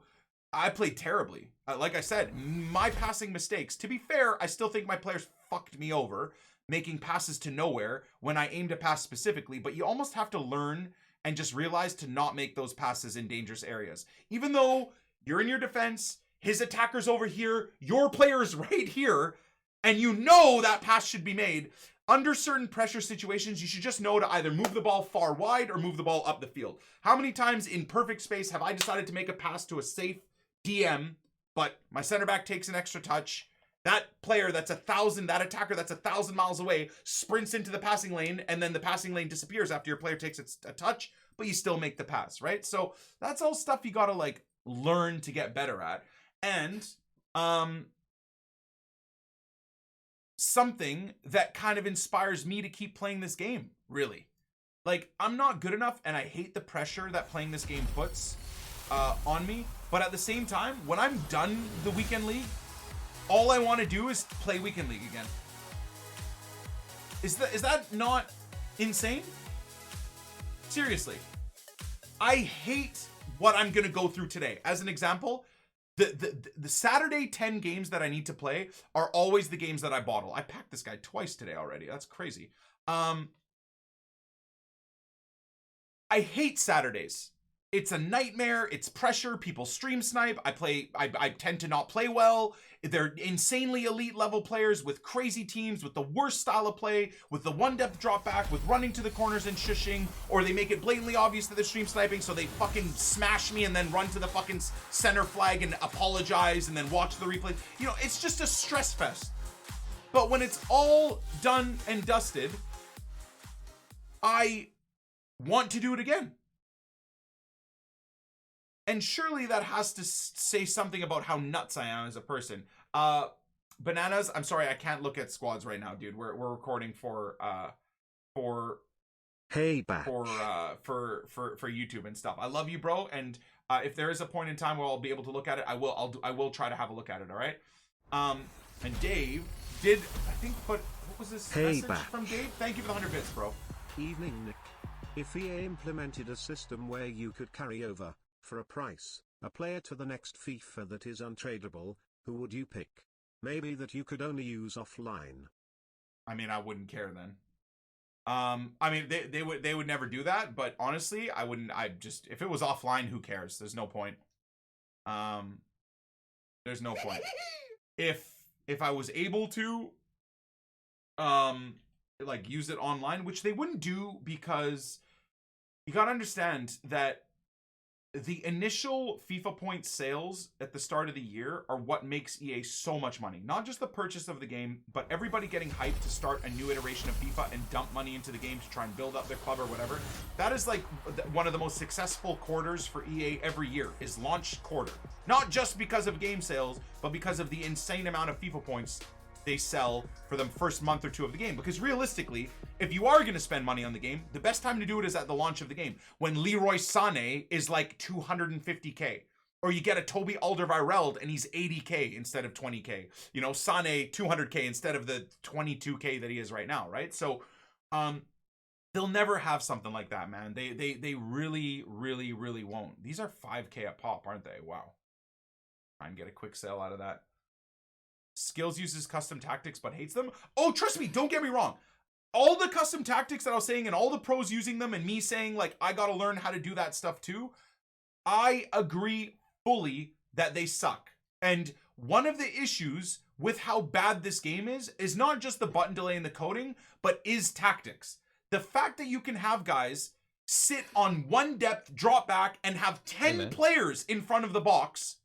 I played terribly. Like I said, my passing mistakes. To be fair, I still think my players fucked me over, making passes to nowhere when I aimed a pass specifically, but you almost have to learn and just realize to not make those passes in dangerous areas. Even though you're in your defense, his attacker's over here, your player's right here, and you know that pass should be made, under certain pressure situations, you should just know to either move the ball far wide or move the ball up the field. How many times in perfect space have I decided to make a pass to a safe DM, but my center back takes an extra touch? That player that attacker that's 1,000 miles away sprints into the passing lane, and then the passing lane disappears after your player takes a touch, but you still make the pass, right? So that's all stuff you gotta like learn to get better at. And something that kind of inspires me to keep playing this game, really. Like, I'm not good enough, and I hate the pressure that playing this game puts on me, but at the same time, when I'm done the weekend league, all I want to do is play weekend league again. Is that not insane? Seriously. I hate what I'm gonna go through today. As an example, the Saturday 10 games that I need to play are always the games that I bottle. I packed this guy twice today already. That's crazy. I hate Saturdays. It's a nightmare. It's pressure. People stream snipe. I tend to not play well. They're insanely elite level players with crazy teams, with the worst style of play, with the 1 depth drop back, with running to the corners and shushing, or they make it blatantly obvious that they're stream sniping, so they fucking smash me and then run to the fucking center flag and apologize and then watch the replay. You know, it's just a stress fest. But when it's all done and dusted, I want to do it again. And surely that has to say something about how nuts I am as a person. Bananas, I'm sorry, I can't look at squads right now, dude. We're recording for YouTube and stuff. I love you, bro. And if there is a point in time where I'll be able to look at it, I will try to have a look at it. All right. And Dave did, I think, what was this message from Dave? Thank you for the 100 bits, bro. Evening, Nick. If EA implemented a system where you could carry over, for a price, a player to the next FIFA that is untradeable, who would you pick? Maybe that you could only use offline. I mean, I wouldn't care then. I mean, they would never do that, but honestly, I wouldn't. If it was offline, who cares? There's no point. There's no point. If I was able to like use it online, which they wouldn't do, because you gotta understand that the initial FIFA point sales at the start of the year are what makes EA so much money. Not just the purchase of the game, but everybody getting hyped to start a new iteration of FIFA and dump money into the game to try and build up their club or whatever. That is like one of the most successful quarters for EA every year, is launch quarter. Not just because of game sales, but because of the insane amount of FIFA points they sell for the first month or two of the game. Because realistically, if you are going to spend money on the game, the best time to do it is at the launch of the game, when Leroy Sané is like 250k. Or you get a Toby Alderweireld and he's 80k instead of 20k. You know, Sané 200k instead of the 22k that he is right now, right? So they'll never have something like that, man. They really, really, really won't. These are 5k a pop, aren't they? Wow. Try and get a quick sale out of that. Skills uses custom tactics but hates them. Oh, trust me, don't get me wrong. All the custom tactics that I was saying and all the pros using them and me saying like I gotta learn how to do that stuff too, I agree fully that they suck. And one of the issues with how bad this game is not just the button delay and the coding, but is tactics. The fact that you can have guys sit on one depth, drop back, and have 10 players in front of the box,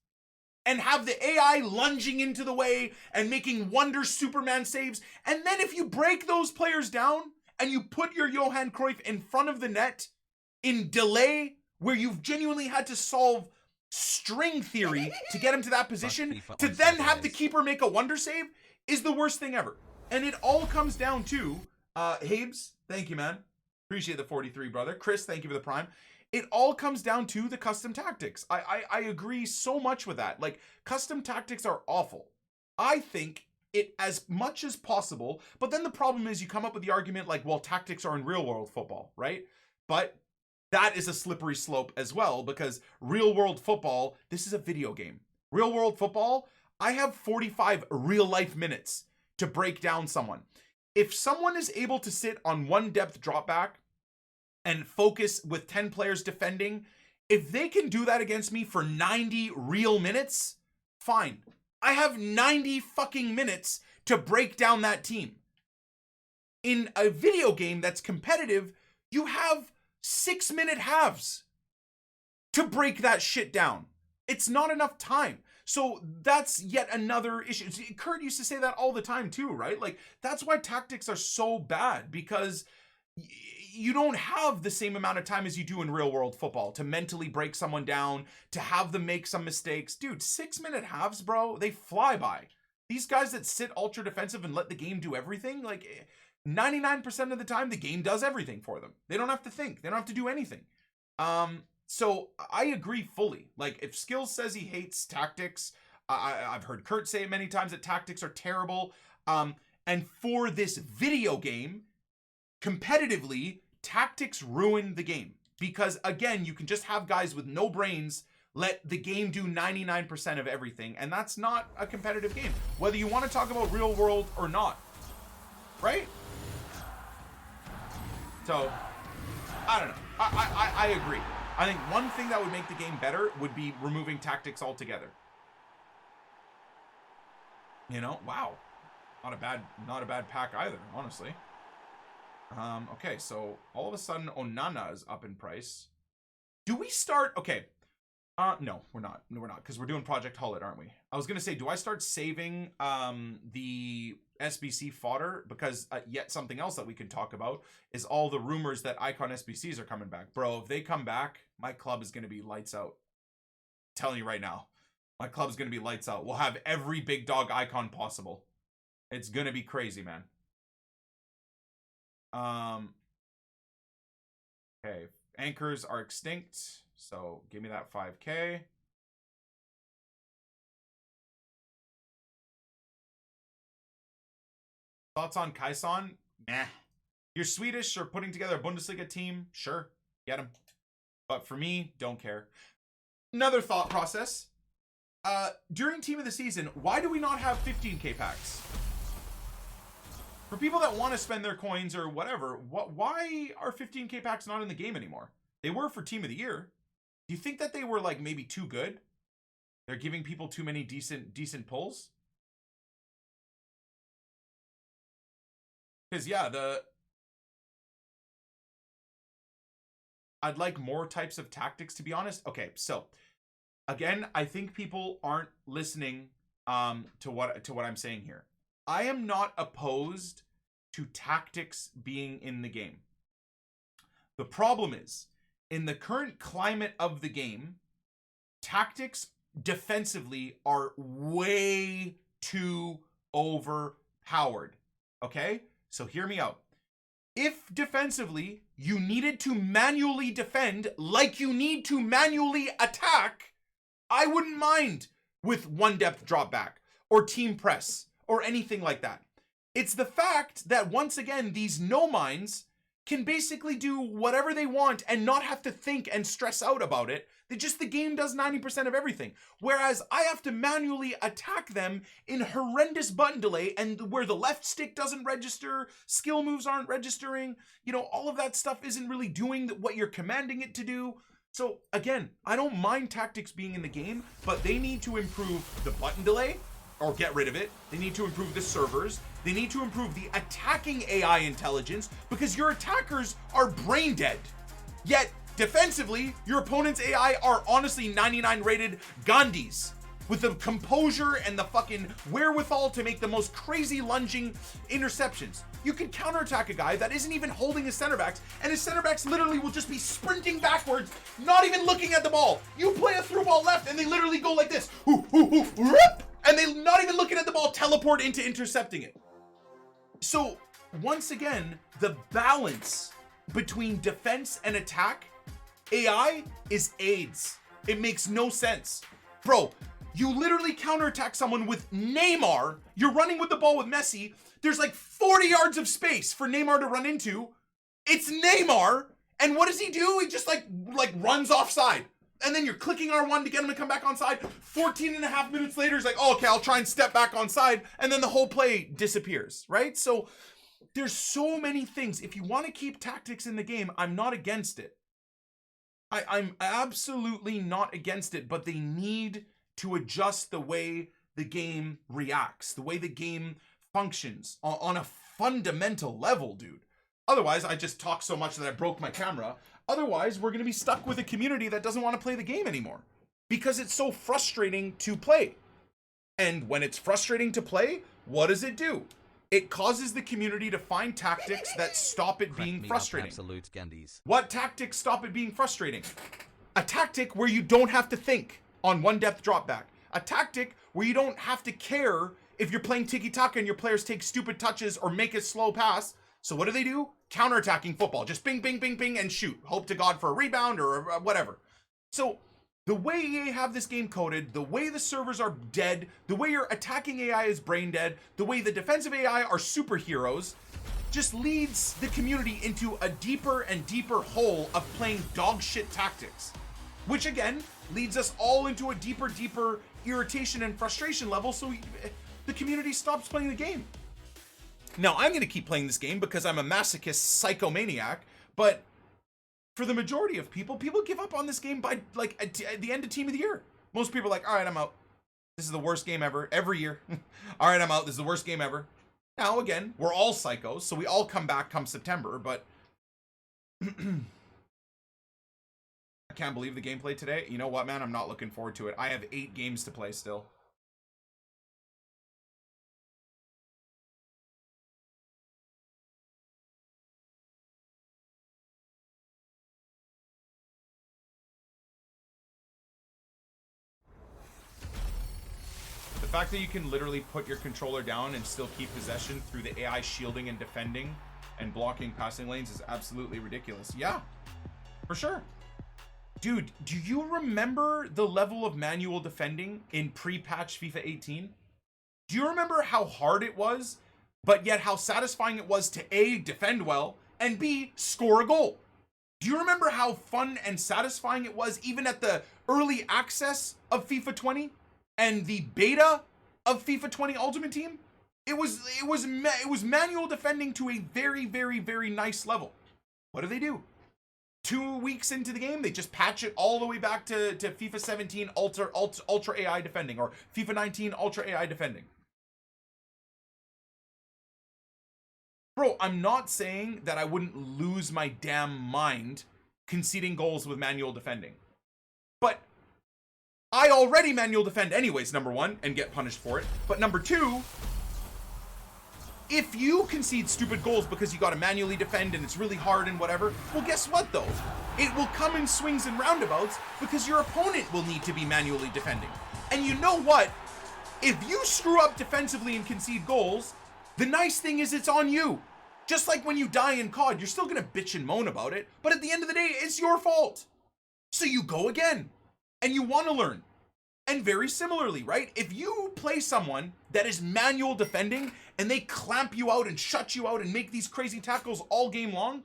and have the AI lunging into the way and making wonder Superman saves. And then if you break those players down and you put your Johan Cruyff in front of the net in delay, where you've genuinely had to solve string theory to get him to that position, to then have the keeper make a wonder save, is the worst thing ever. And it all comes down to, Habes, thank you, man. Appreciate the 43, brother. Chris, thank you for the prime. It all comes down to the custom tactics. I agree so much with that. Like, custom tactics are awful. I think it as much as possible, but then the problem is you come up with the argument like, well, tactics are in real world football, right? But that is a slippery slope as well, because real world football, this is a video game. Real world football, I have 45 real life minutes to break down someone. If someone is able to sit on one depth drop back and focus with 10 players defending, if they can do that against me for 90 real minutes, fine. I have 90 fucking minutes to break down that team. In a video game that's competitive, you have 6-minute halves to break that shit down. It's not enough time. So that's yet another issue. Kurt used to say that all the time too, right? Like, that's why tactics are so bad, because you don't have the same amount of time as you do in real world football to mentally break someone down, to have them make some mistakes. Dude, 6-minute halves, bro, they fly by. These guys that sit ultra defensive and let the game do everything, like 99% of the time, the game does everything for them. They don't have to think. They don't have to do anything. So I agree fully. Like, if Skills says he hates tactics, I've heard Kurt say it many times that tactics are terrible. And for this video game, competitively, tactics ruin the game. Because, again, you can just have guys with no brains let the game do 99% of everything. And that's not a competitive game, whether you want to talk about real world or not. Right? So, I don't know. I agree. I think one thing that would make the game better would be removing tactics altogether. You know, wow. Not a bad pack either, honestly. Okay, so all of a sudden Onana is up in price. Do we start? Okay. No, we're not. No, we're not, because we're doing Project Hullet, aren't we? I was gonna say, do I start saving the SBC fodder? Because yet something else that we can talk about is all the rumors that Icon SBCs are coming back. Bro, if they come back, my club is gonna be lights out. I'm telling you right now, my club is gonna be lights out. We'll have every big dog icon possible. It's gonna be crazy, man. Okay, anchors are extinct, so give me that 5k. Thoughts on Kaison? Nah. You're Swedish or putting together a Bundesliga team? Sure, get him. But for me, don't care. Another thought process. During Team of the Season, why do we not have 15k packs? For people that want to spend their coins or whatever, why are 15k packs not in the game anymore? They were for Team of the Year. Do you think that they were like maybe too good? They're giving people too many decent pulls? Because yeah, I'd like more types of tactics, to be honest. Okay, so again, I think people aren't listening to what I'm saying here. I am not opposed to tactics being in the game. The problem is, in the current climate of the game, tactics defensively are way too overpowered. powered. Okay? So hear me out. If defensively you needed to manually defend like you need to manually attack, I wouldn't mind with one depth drop back or team press or anything like that. It's the fact that once again, these no-minds can basically do whatever they want and not have to think and stress out about it. The game does 90% of everything. Whereas I have to manually attack them in horrendous button delay, and where the left stick doesn't register, skill moves aren't registering, all of that stuff isn't really doing what you're commanding it to do. So again, I don't mind tactics being in the game, but they need to improve the button delay or get rid of it. They need to improve the servers. They need to improve the attacking AI intelligence, because your attackers are brain dead. Yet defensively, your opponent's AI are honestly 99 rated Gandhis with the composure and the fucking wherewithal to make the most crazy lunging interceptions. You can counterattack a guy that isn't even holding his center backs, and his center backs literally will just be sprinting backwards, not even looking at the ball. You play a through ball left and they literally go like this, and they not even looking at the ball, teleport into intercepting it. So once again, the balance between defense and attack, AI is AIDS. It makes no sense. Bro, you literally counterattack someone with Neymar. You're running with the ball with Messi. There's like 40 yards of space for Neymar to run into. It's Neymar. And what does he do? He just like runs offside. And then you're clicking R1 to get him to come back onside. 14 and a half minutes later, he's like, oh, okay, I'll try and step back onside. And then the whole play disappears, right? So there's so many things. If you want to keep tactics in the game, I'm not against it. I'm absolutely not against it, but they need to adjust the way the game reacts, the way the game functions on a fundamental level, dude. Otherwise, I just talk so much that I broke my camera. Otherwise, we're going to be stuck with a community that doesn't want to play the game anymore because it's so frustrating to play. And when it's frustrating to play, what does it do? It causes the community to find tactics that stop it being frustrating. Absolute Gandhis. What tactics stop it being frustrating? A tactic where you don't have to think on one depth drop back. A tactic where you don't have to care if you're playing tiki-taka and your players take stupid touches or make a slow pass. So what do? Counter-attacking football. Just bing, bing, bing, bing, and shoot. Hope to God for a rebound or whatever. So the way EA have this game coded, the way the servers are dead, the way your attacking AI is brain dead, the way the defensive AI are superheroes, just leads the community into a deeper and deeper hole of playing dog shit tactics. Which again, leads us all into a deeper irritation and frustration level, so the community stops playing the game. Now, I'm going to keep playing this game because I'm a masochist psychomaniac, but for the majority of people give up on this game by like at the end of Team of the Year. Most people are like, all right, I'm out. This is the worst game ever, every year. All right, I'm out. This is the worst game ever. Now, again, we're all psychos, so we all come back come September, but I can't believe the gameplay today. You know what, man? I'm not looking forward to it. I have 8 games to play still. The fact that you can literally put your controller down and still keep possession through the AI shielding and defending and blocking passing lanes is absolutely ridiculous. Yeah, for sure. Dude, do you remember the level of manual defending in pre-patch FIFA 18? Do you remember how hard it was, but yet how satisfying it was to A, defend well, and B, score a goal? Do you remember how fun and satisfying it was even at the early access of FIFA 20? And the beta of FIFA 20 Ultimate Team, it was manual defending to a very nice level. What do? 2 weeks into the game, they just patch it all the way back to FIFA 17 Ultra AI defending, or FIFA 19 Ultra AI defending. Bro, I'm not saying that I wouldn't lose my damn mind conceding goals with manual defending, but I already manual defend anyways, number one, and get punished for it. But number two, if you concede stupid goals because you gotta manually defend and it's really hard and whatever, well, guess what though? It will come in swings and roundabouts because your opponent will need to be manually defending. And you know what? If you screw up defensively and concede goals, The nice thing is it's on you. Just like when you die in COD, you're still gonna bitch and moan about it, but at the end of the day, it's your fault. So you go again, and you wanna learn. And very similarly, right? If you play someone that is manual defending, and they clamp you out and shut you out and make these crazy tackles all game long,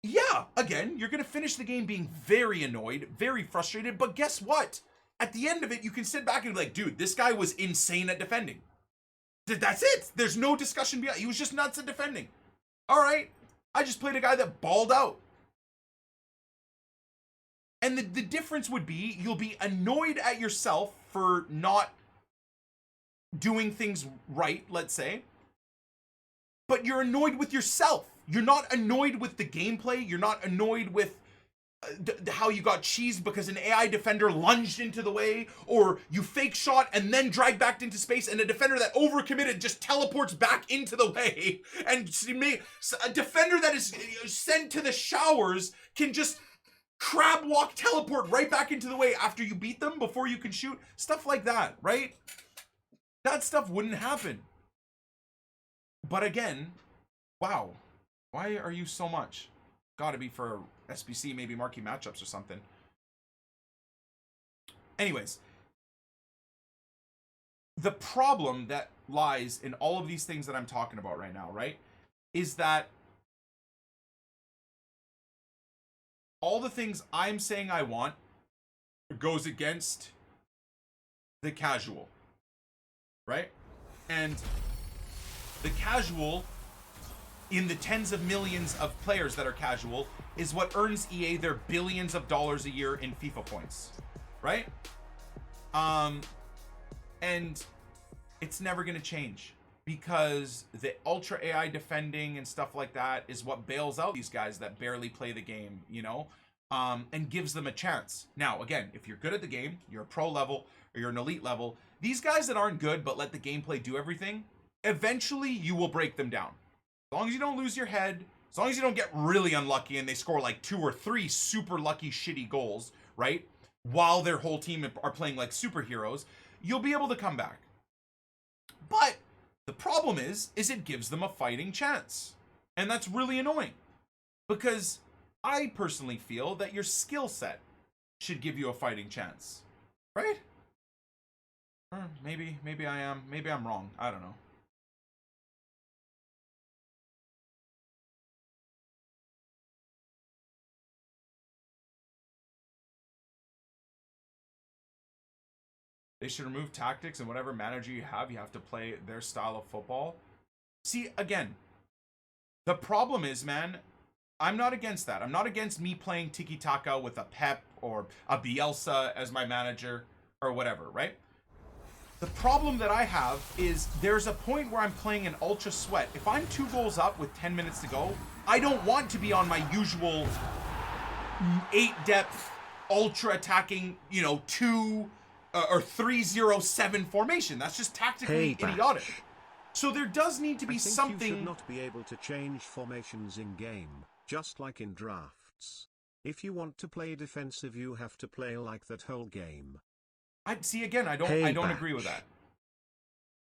yeah, again, you're gonna finish the game being very annoyed, very frustrated, but guess what? At the end of it, you can sit back and be like, dude, this guy was insane at defending. That's it. There's no discussion beyond. He was just nuts at defending. All right, I just played a guy that balled out. And the difference would be you'll be annoyed at yourself for not doing things right, let's say. But you're annoyed with yourself. You're not annoyed with the gameplay. You're not annoyed with how you got cheesed because an AI defender lunged into the way, or you fake shot and then dragged back into space, and a defender that overcommitted just teleports back into the way. And a defender that is sent to the showers can just crab walk teleport right back into the way after you beat them before you can shoot. Stuff like that, right? That stuff wouldn't happen. But again, wow. Why are you so much? Gotta be for SBC, maybe marquee matchups or something. Anyways, the problem that lies in all of these things that I'm talking about right now, right, is that all the things I'm saying I want goes against the casual, right? And the casual, in the tens of millions of players that are casual, is what earns EA their billions of dollars a year in FIFA points, right? And it's never gonna change because the ultra AI defending and stuff like that is what bails out these guys that barely play the game, you know, and gives them a chance. Now, again, if you're good at the game, you're a pro level or you're an elite level, these guys that aren't good but let the gameplay do everything, eventually you will break them down. As long as you don't lose your head, as long as you don't get really unlucky and they score like 2 or 3 super lucky shitty goals, right? While their whole team are playing like superheroes, you'll be able to come back. But the problem is it gives them a fighting chance. And that's really annoying. Because I personally feel that your skill set should give you a fighting chance. Right? Or maybe I am. Maybe I'm wrong. I don't know. They should remove tactics, and whatever manager you have to play their style of football. See, again, the problem is, man, I'm not against that. I'm not against me playing tiki-taka with a Pep or a Bielsa as my manager or whatever, right? The problem that I have is there's a point where I'm playing an ultra sweat. If I'm 2 goals up with 10 minutes to go, I don't want to be on my usual 8 depth, ultra attacking, 2 or 3-0-7 formation. That's just tactically idiotic. So there does need to be something. You should not be able to change formations in game, just like in drafts. If you want to play defensive, you have to play like that whole game. I don't agree with that.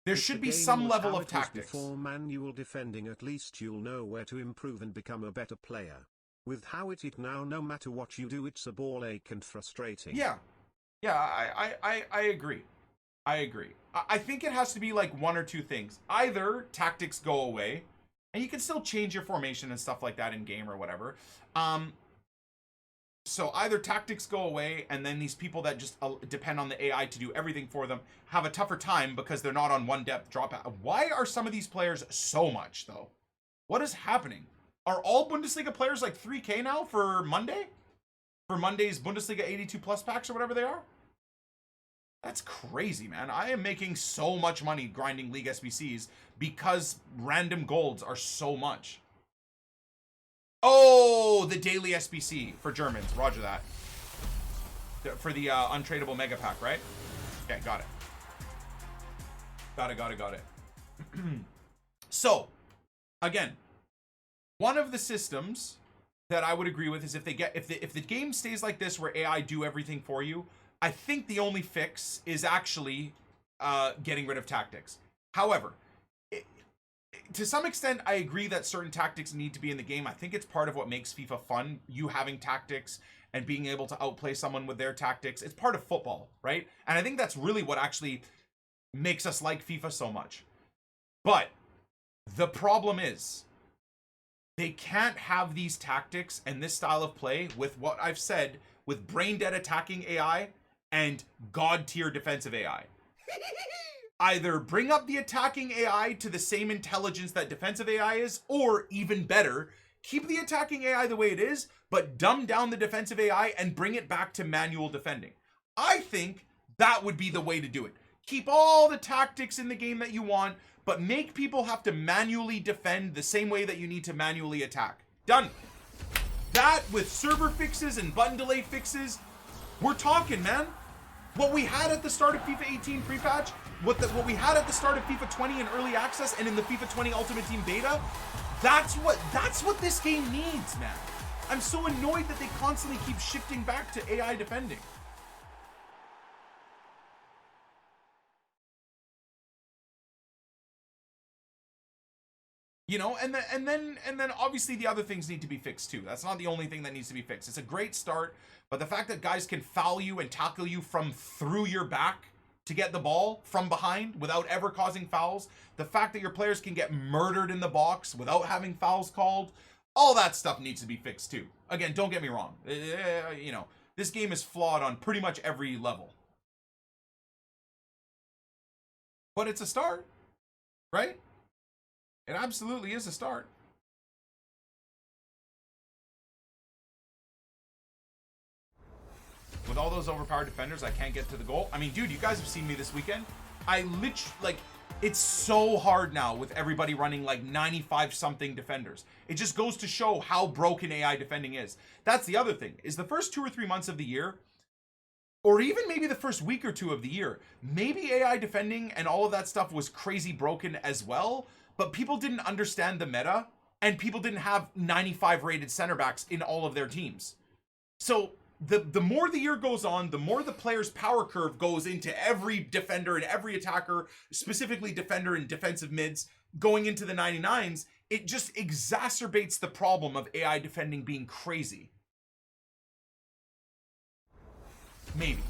There should be some level of tactics. Before manual defending, at least you'll know where to improve and become a better player. With how it is now, no matter what you do, it's a ball ache and frustrating. Yeah, I agree. I think it has to be like one or two things. Either tactics go away, and you can still change your formation and stuff like that in game or whatever. So either tactics go away, and then these people that just depend on the AI to do everything for them have a tougher time because they're not on one depth drop out. Why are some of these players so much, though? What is happening? Are all Bundesliga players like 3K now for Monday? For Monday's Bundesliga 82 plus packs or whatever they are? That's crazy, man. I am making so much money grinding League SBCs because random golds are so much. Oh, the daily SBC for Germans. Roger that. For the untradeable mega pack, right? Okay, got it. Got it. So, again, one of the systems that I would agree with is if the game stays like this where AI do everything for you, I think the only fix is actually getting rid of tactics. However, to some extent, I agree that certain tactics need to be in the game. I think it's part of what makes FIFA fun. You having tactics and being able to outplay someone with their tactics. It's part of football, right? And I think that's really what actually makes us like FIFA so much. But the problem is they can't have these tactics and this style of play with what I've said, with brain dead attacking AI and god tier defensive AI. Either bring up the attacking AI to the same intelligence that defensive AI is, or even better, keep the attacking AI the way it is, but dumb down the defensive AI and bring it back to manual defending. I think that would be the way to do it. Keep all the tactics in the game that you want, but make people have to manually defend the same way that you need to manually attack. Done. That with server fixes and button delay fixes, we're talking, man. What we had at the start of FIFA 18 pre-patch, what we had at the start of FIFA 20 in early access and in the FIFA 20 Ultimate Team beta, that's what this game needs, man. I'm so annoyed that they constantly keep shifting back to AI defending. You know, and then obviously the other things need to be fixed too. That's not the only thing that needs to be fixed. It's a great start, but the fact that guys can foul you and tackle you from through your back to get the ball from behind without ever causing fouls, the fact that your players can get murdered in the box without having fouls called, all that stuff needs to be fixed too. Again, don't get me wrong. You know, this game is flawed on pretty much every level. But it's a start, right? It absolutely is a start. With all those overpowered defenders, I can't get to the goal. I mean, dude, you guys have seen me this weekend. I literally, like, it's so hard now with everybody running like 95 something defenders. It just goes to show how broken AI defending is. That's the other thing, is the first 2 or 3 months of the year, or even maybe the first week or two of the year, maybe AI defending and all of that stuff was crazy broken as well, but people didn't understand the meta, and people didn't have 95 rated center backs in all of their teams. So the more the year goes on, the more the player's power curve goes into every defender and every attacker, specifically defender and defensive mids, going into the 99s, it just exacerbates the problem of AI defending being crazy. Maybe.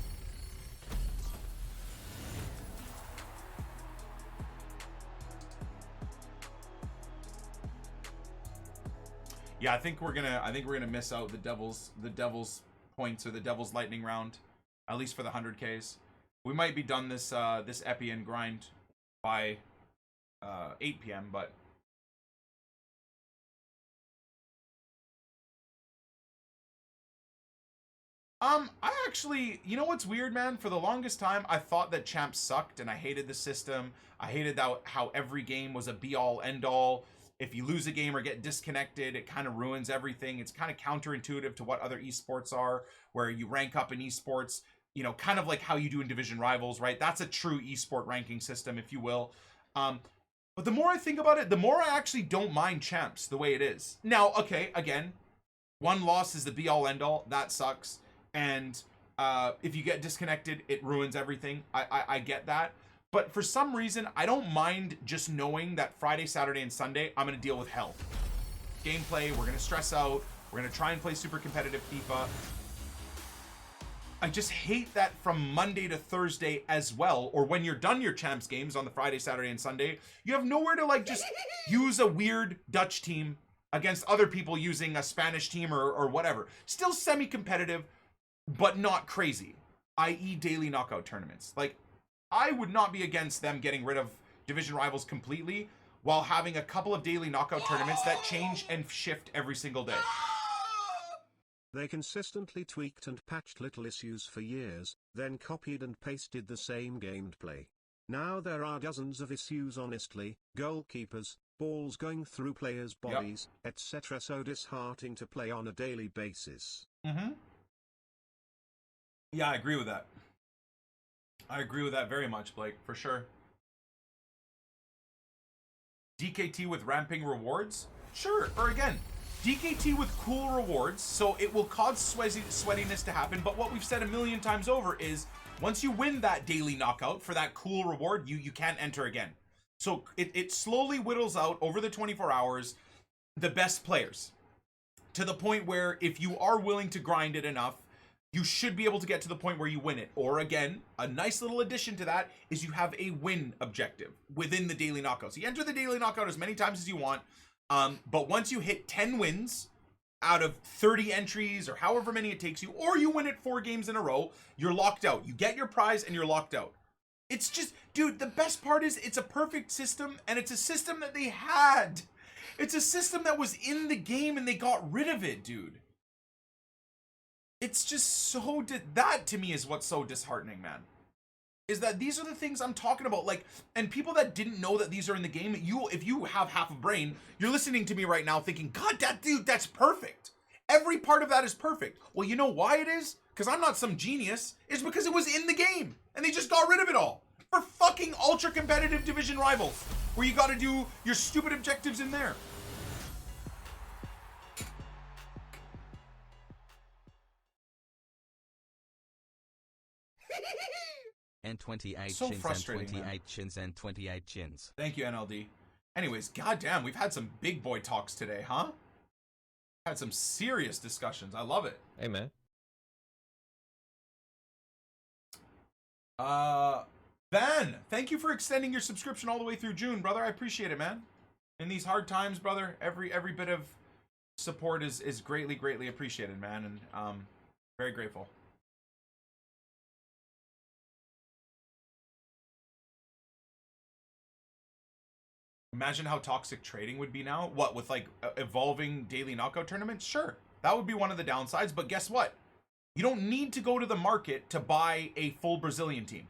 Yeah, I think we're gonna miss out the devil's points, or the devil's lightning round, at least for the 100Ks. We might be done this this epi and grind by 8 p.m. but I actually, you know what's weird, man? For the longest time, I thought that champs sucked, and I hated the system. I hated how every game was a be-all, end-all. If you lose a game or get disconnected, it kind of ruins everything. It's kind of counterintuitive to what other esports are, where you rank up in esports, you know, kind of like how you do in Division Rivals, right? That's a true esport ranking system, if you will. But the more I think about it, the more I actually don't mind champs the way it is. Now, okay, again, one loss is the be-all, end-all. That sucks. And if you get disconnected, it ruins everything. I get that. But for some reason, I don't mind just knowing that Friday, Saturday, and Sunday, I'm going to deal with hell. Gameplay, we're going to stress out. We're going to try and play super competitive FIFA. I just hate that from Monday to Thursday as well, or when you're done your champs games on the Friday, Saturday, and Sunday, you have nowhere to like just use a weird Dutch team against other people using a Spanish team or whatever. Still semi-competitive, but not crazy, i.e. daily knockout tournaments. Like, I would not be against them getting rid of Division Rivals completely while having a couple of daily knockout tournaments that change and shift every single day. They consistently tweaked and patched little issues for years, then copied and pasted the same gameplay. Now there are dozens of issues, honestly, goalkeepers, balls going through players' bodies, etc. So disheartening to play on a daily basis. Yeah, I agree with that. I agree with that very much, Blake, for sure. DKT with ramping rewards? Sure, or again, DKT with cool rewards, so it will cause sweatiness to happen, but what we've said a million times over is, once you win that daily knockout for that cool reward, you can't enter again. So it slowly whittles out over the 24 hours the best players to the point where if you are willing to grind it enough, you should be able to get to the point where you win it. Or again, a nice little addition to that is you have a win objective within the daily knockout. So you enter the daily knockout as many times as you want. But once you hit 10 wins out of 30 entries or however many it takes you, or you win it 4 games in a row, you're locked out. You get your prize and you're locked out. It's just, dude, the best part is it's a perfect system, and it's a system that they had. It's a system that was in the game and they got rid of it, dude. It's just so, that to me is what's so disheartening, man. Is that these are the things I'm talking about, like, and people that didn't know that these are in the game, if you have half a brain, you're listening to me right now thinking, God, that's perfect. Every part of that is perfect. Well, you know why it is? Because I'm not some genius. It's because it was in the game, and they just got rid of it all for fucking ultra competitive division rivals, where you got to do your stupid objectives in there. And 28 So chins and frustrating, 28 man. chins and 28 chins. Thank you, NLD. Anyways, goddamn, we've had some big boy talks today, huh? Had some serious discussions. I love it. Hey, man. Ben, thank you for extending your subscription all the way through June, brother. I appreciate it, man. In these hard times, brother, every bit of support is greatly appreciated, man, and very grateful. Imagine how toxic trading would be now. What, with like evolving daily knockout tournaments? Sure, that would be one of the downsides, but guess what? You don't need to go to the market to buy a full Brazilian team.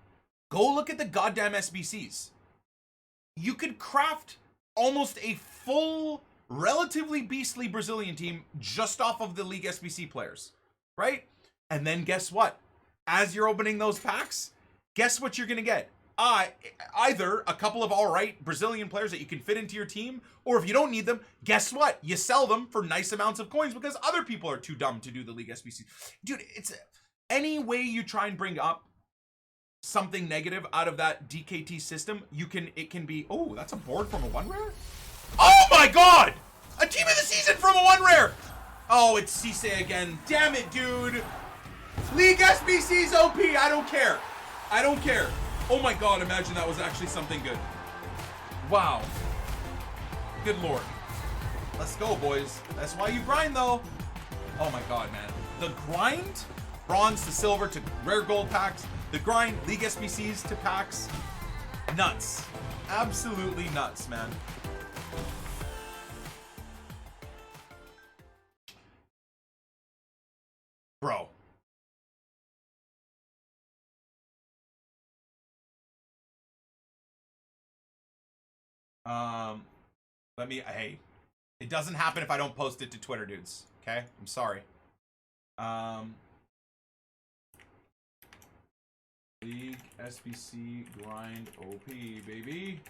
Go look at the goddamn SBCs. You could craft almost a full, relatively beastly Brazilian team just off of the League SBC players, right? And then guess what? As you're opening those packs, guess what you're going to get? Either a couple of all right Brazilian players that you can fit into your team, or if you don't need them, guess what? You sell them for nice amounts of coins because other people are too dumb to do the League SBC. Dude, it's any way you try and bring up something negative out of that DKT system, it can be, oh, that's a board from a 1 rare? Oh my god! A team of the season from a 1 rare! Oh, it's Cisse again. Damn it, dude. League SBC's OP. I don't care. I don't care. Oh my god, imagine that was actually something good. Wow. Good lord. Let's go, boys. That's why you grind, though. Oh my god, man. The grind? Bronze to silver to rare gold packs. The grind, League SBCs to packs. Nuts. Absolutely nuts, man. Bro. Hey, it doesn't happen if I don't post it to Twitter, dudes. Okay? I'm sorry. League SBC grind OP, baby.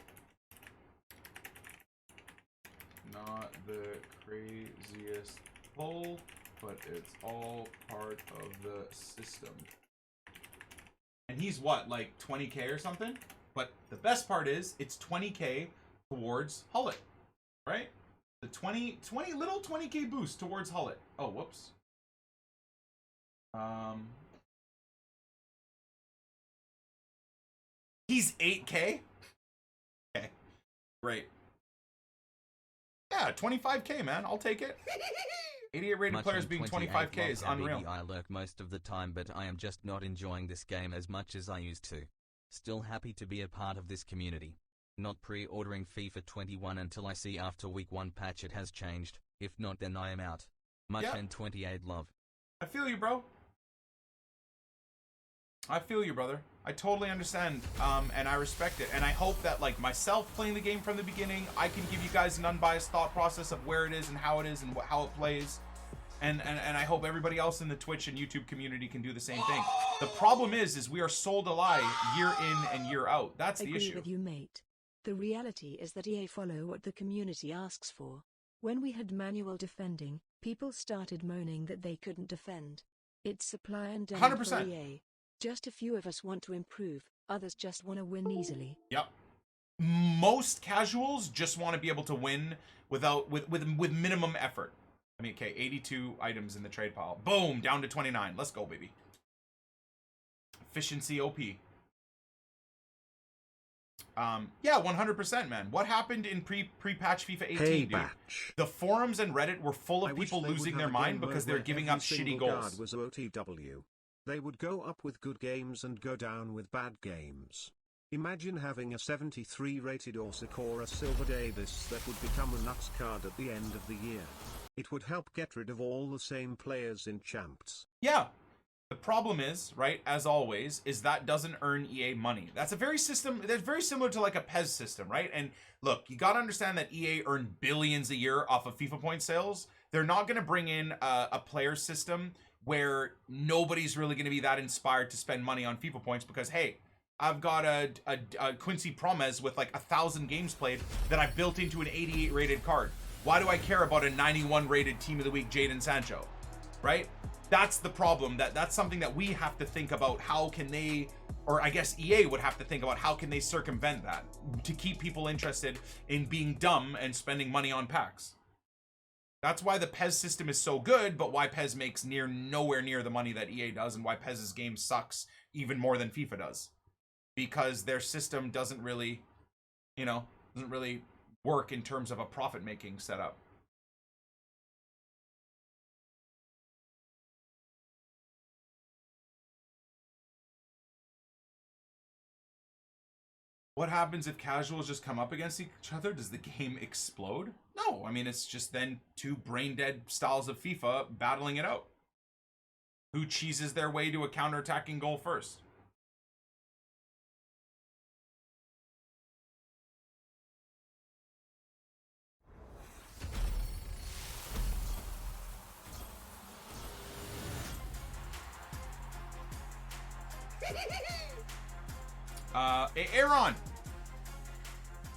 Not the craziest pull, but it's all part of the system. And he's what, like 20k or something? But the best part is it's 20k towards Hullet, right? The 20 little 20k boost towards Hullet. Oh, whoops. He's 8k? Okay, great. Yeah, 25k, man. I'll take it. 88 rated players being 25k is unreal. I lurk most of the time, but I am just not enjoying this game as much as I used to. Still happy to be a part of this community. Not pre-ordering FIFA 21 until I see after week 1 patch it has changed. If not, then I am out. Much and 28 love. I feel you, bro. I feel you, brother. I totally understand, and I respect it. And I hope that, like, myself playing the game from the beginning, I can give you guys an unbiased thought process of where it is and how it is and how it plays. And I hope everybody else in the Twitch and YouTube community can do the same thing. The problem is we are sold a lie year in and year out. That's the issue. Agree with you, mate. The reality is that EA follow what the community asks for. When we had manual defending, people started moaning that they couldn't defend. It's supply and demand 100%. for EA. Just a few of us want to improve, others just want to win easily. Yep. most casuals just want to be able to win with minimum effort. I mean, okay, 82 items in the trade pile. Boom, down to 29. Let's go, baby. Efficiency OP. Yeah, 100%, man. What happened in pre-patch FIFA 18, Hey, dude? batch. The forums and Reddit were full I of wish people they would losing have their a mind game because mode they're where giving every up shitty single goals. guard was OTW. They would go up with good games and go down with bad games. Imagine having a 73 rated Orsic or a Silver Davis that would become a nuts card at the end of the year. It would help get rid of all the same players in champs. Yeah. The problem is, right, as always, is that doesn't earn EA money. That's very similar to like a PES system, right? And look, you got to understand that EA earn billions a year off of FIFA point sales. They're not going to bring in a player system where nobody's really going to be that inspired to spend money on FIFA points because, hey, I've got a Quincy Promes with like 1,000 games played that I built into an 88 rated card. Why do I care about a 91 rated Team of the Week Jadon Sancho, right? That's the problem. That's something that we have to think about. How can they, or I guess EA would have to think about how can they circumvent that to keep people interested in being dumb and spending money on packs. That's why the PES system is so good, but why PES makes nowhere near the money that EA does, and why PES's game sucks even more than FIFA does. Because their system doesn't really work in terms of a profit-making setup. What happens if casuals just come up against each other? Does the game explode? No, I mean, it's just then two brain-dead styles of FIFA battling it out. Who cheeses their way to a counter-attacking goal first? Aaron!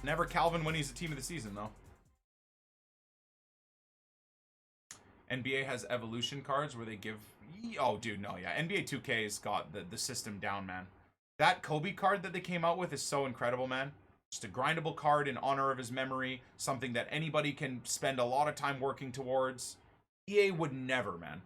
Never Calvin when he's the team of the season, though. NBA has evolution cards where they give... Oh, dude, no, yeah. NBA 2K's got the system down, man. That Kobe card that they came out with is so incredible, man. Just a grindable card in honor of his memory. Something that anybody can spend a lot of time working towards. EA would never, man.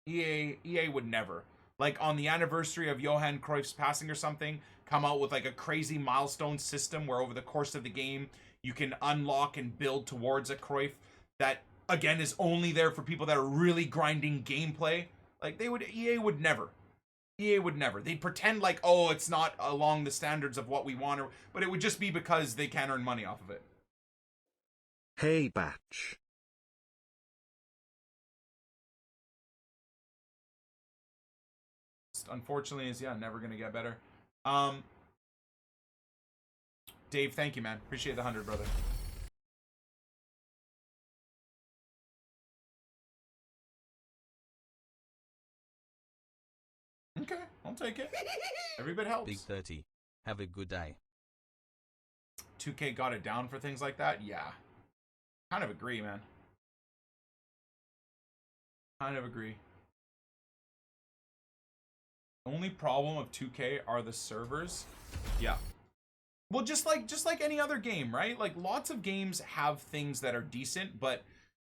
EA would never. Like, on the anniversary of Johan Cruyff's passing or something, come out with, like, a crazy milestone system where over the course of the game, you can unlock and build towards a Cruyff that, again, is only there for people that are really grinding gameplay. Like, EA would never. EA would never. They'd pretend like, oh, it's not along the standards of what we want, but it would just be because they can't earn money off of it. Hey, batch. Unfortunately, is never gonna get better. Dave, thank you, man. Appreciate the 100, brother. Okay, I'll take it. Every bit helps. Big 30. Have a good day. 2K got it down for things like that? Yeah. Kind of agree, man. Kind of agree. Only problem of 2K are the servers. Yeah. Well, just like any other game, right? Like, lots of games have things that are decent, but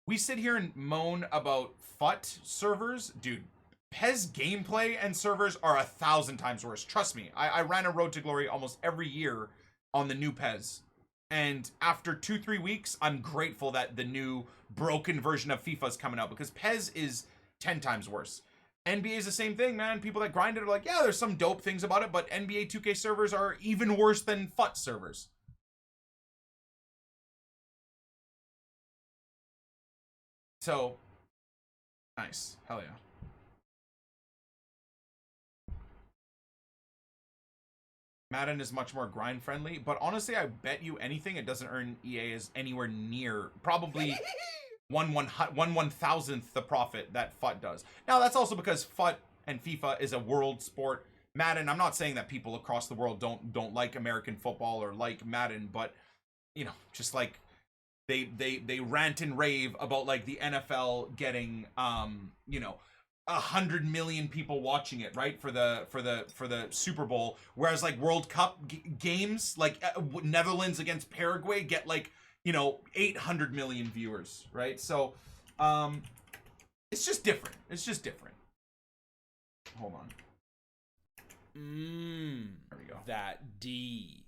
we sit here and moan about FUT servers. Dude, PES gameplay and servers are 1,000 times worse. Trust me. I ran a Road to Glory almost every year on the new PES. And after 2-3 weeks, I'm grateful that the new broken version of FIFA is coming out, because PES is 10 times worse. NBA is the same thing, man. People that grind it are like, yeah, there's some dope things about it, but NBA 2K servers are even worse than FUT servers. So, nice. Hell yeah. Madden is much more grind friendly, but honestly, I bet you anything it doesn't earn EA is anywhere near, probably 1/1000th the profit that FUT does. Now, that's also because FUT and FIFA is a world sport. Madden, I'm not saying that people across the world don't like American football or like Madden, but you know, just like they rant and rave about like the NFL getting you know, 100 million people watching it, right, for the Super Bowl, whereas like World Cup games like Netherlands against Paraguay get like, you know, 800 million viewers, right? So it's just different. It's just different. Hold on. There we go. That D.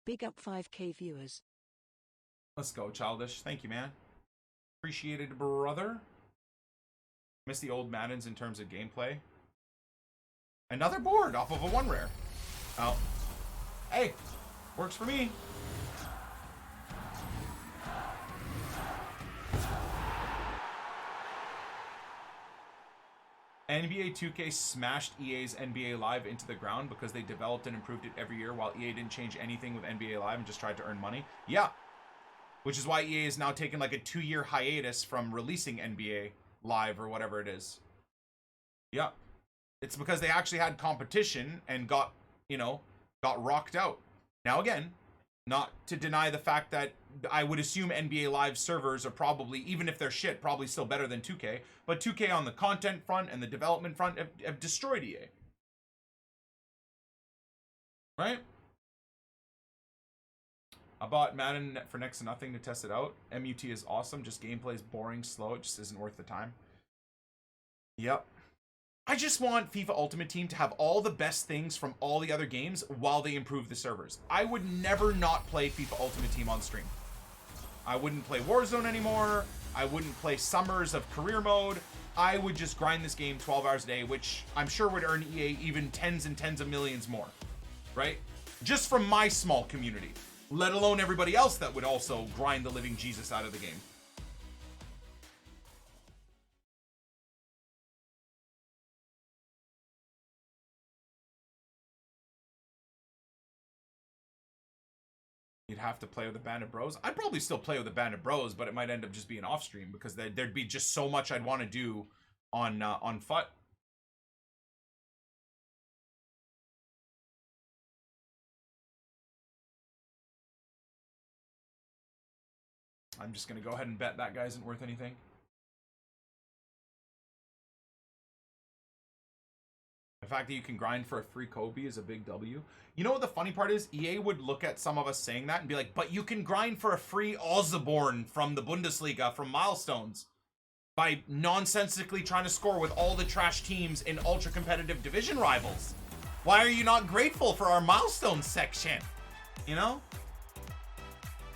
Big up 5K viewers. Let's go, Childish. Thank you, man. Appreciated, brother. Miss the old Maddens in terms of gameplay. Another board off of a 1 rare. Oh. Hey, works for me. NBA 2K smashed EA's NBA Live into the ground because they developed and improved it every year, while EA didn't change anything with NBA Live and just tried to earn money. Yeah. Which is why EA is now taking like a 2-year hiatus from releasing NBA Live or whatever it is. Yeah. It's because they actually had competition and got, you know, got rocked out. Now again, not to deny the fact that I would assume NBA Live servers are probably, even if they're shit, probably still better than 2K. But 2K on the content front and the development front have destroyed EA. Right? I bought Madden for next to nothing to test it out. MUT is awesome, just gameplay is boring, slow, it just isn't worth the time. Yep. I just want FIFA Ultimate Team to have all the best things from all the other games while they improve the servers. I would never not play FIFA Ultimate Team on stream. I wouldn't play Warzone anymore. I wouldn't play Summers of career mode. I would just grind this game 12 hours a day, which I'm sure would earn EA even tens and tens of millions more. Right? Just from my small community. Let alone everybody else that would also grind the living Jesus out of the game. You'd have to play with a band of bros. I'd probably still play with a band of bros, but it might end up just being off stream because there'd be just so much I'd want to do on FUT. I'm just gonna go ahead and bet that guy isn't worth anything. The fact that you can grind for a free Kobe is a big W. You know what the funny part is? EA would look at some of us saying that and be like, but you can grind for a free Osborne from the Bundesliga, from Milestones, by nonsensically trying to score with all the trash teams in ultra competitive division rivals. Why are you not grateful for our Milestones section? You know?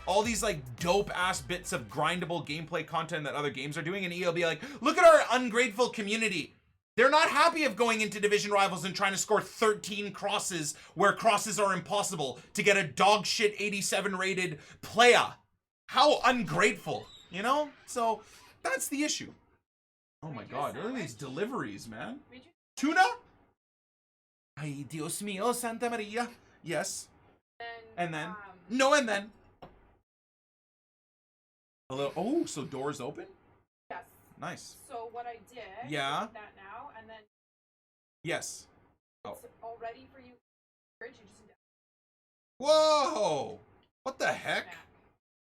All these like dope ass bits of grindable gameplay content that other games are doing, and EA will be like, look at our ungrateful community. They're not happy of going into division rivals and trying to score 13 crosses where crosses are impossible to get a dog shit 87 rated player. How ungrateful, you know? So that's the issue. Oh my god, look at these deliveries, man. Tuna? Ay, Dios mío, Santa Maria. Yes. And then. No, and then. Hello. Oh, so doors open? Yes. Nice. So what I did, Yeah. is that now, and then Yes. it's all ready for you. You just need to Whoa! What the heck? snack.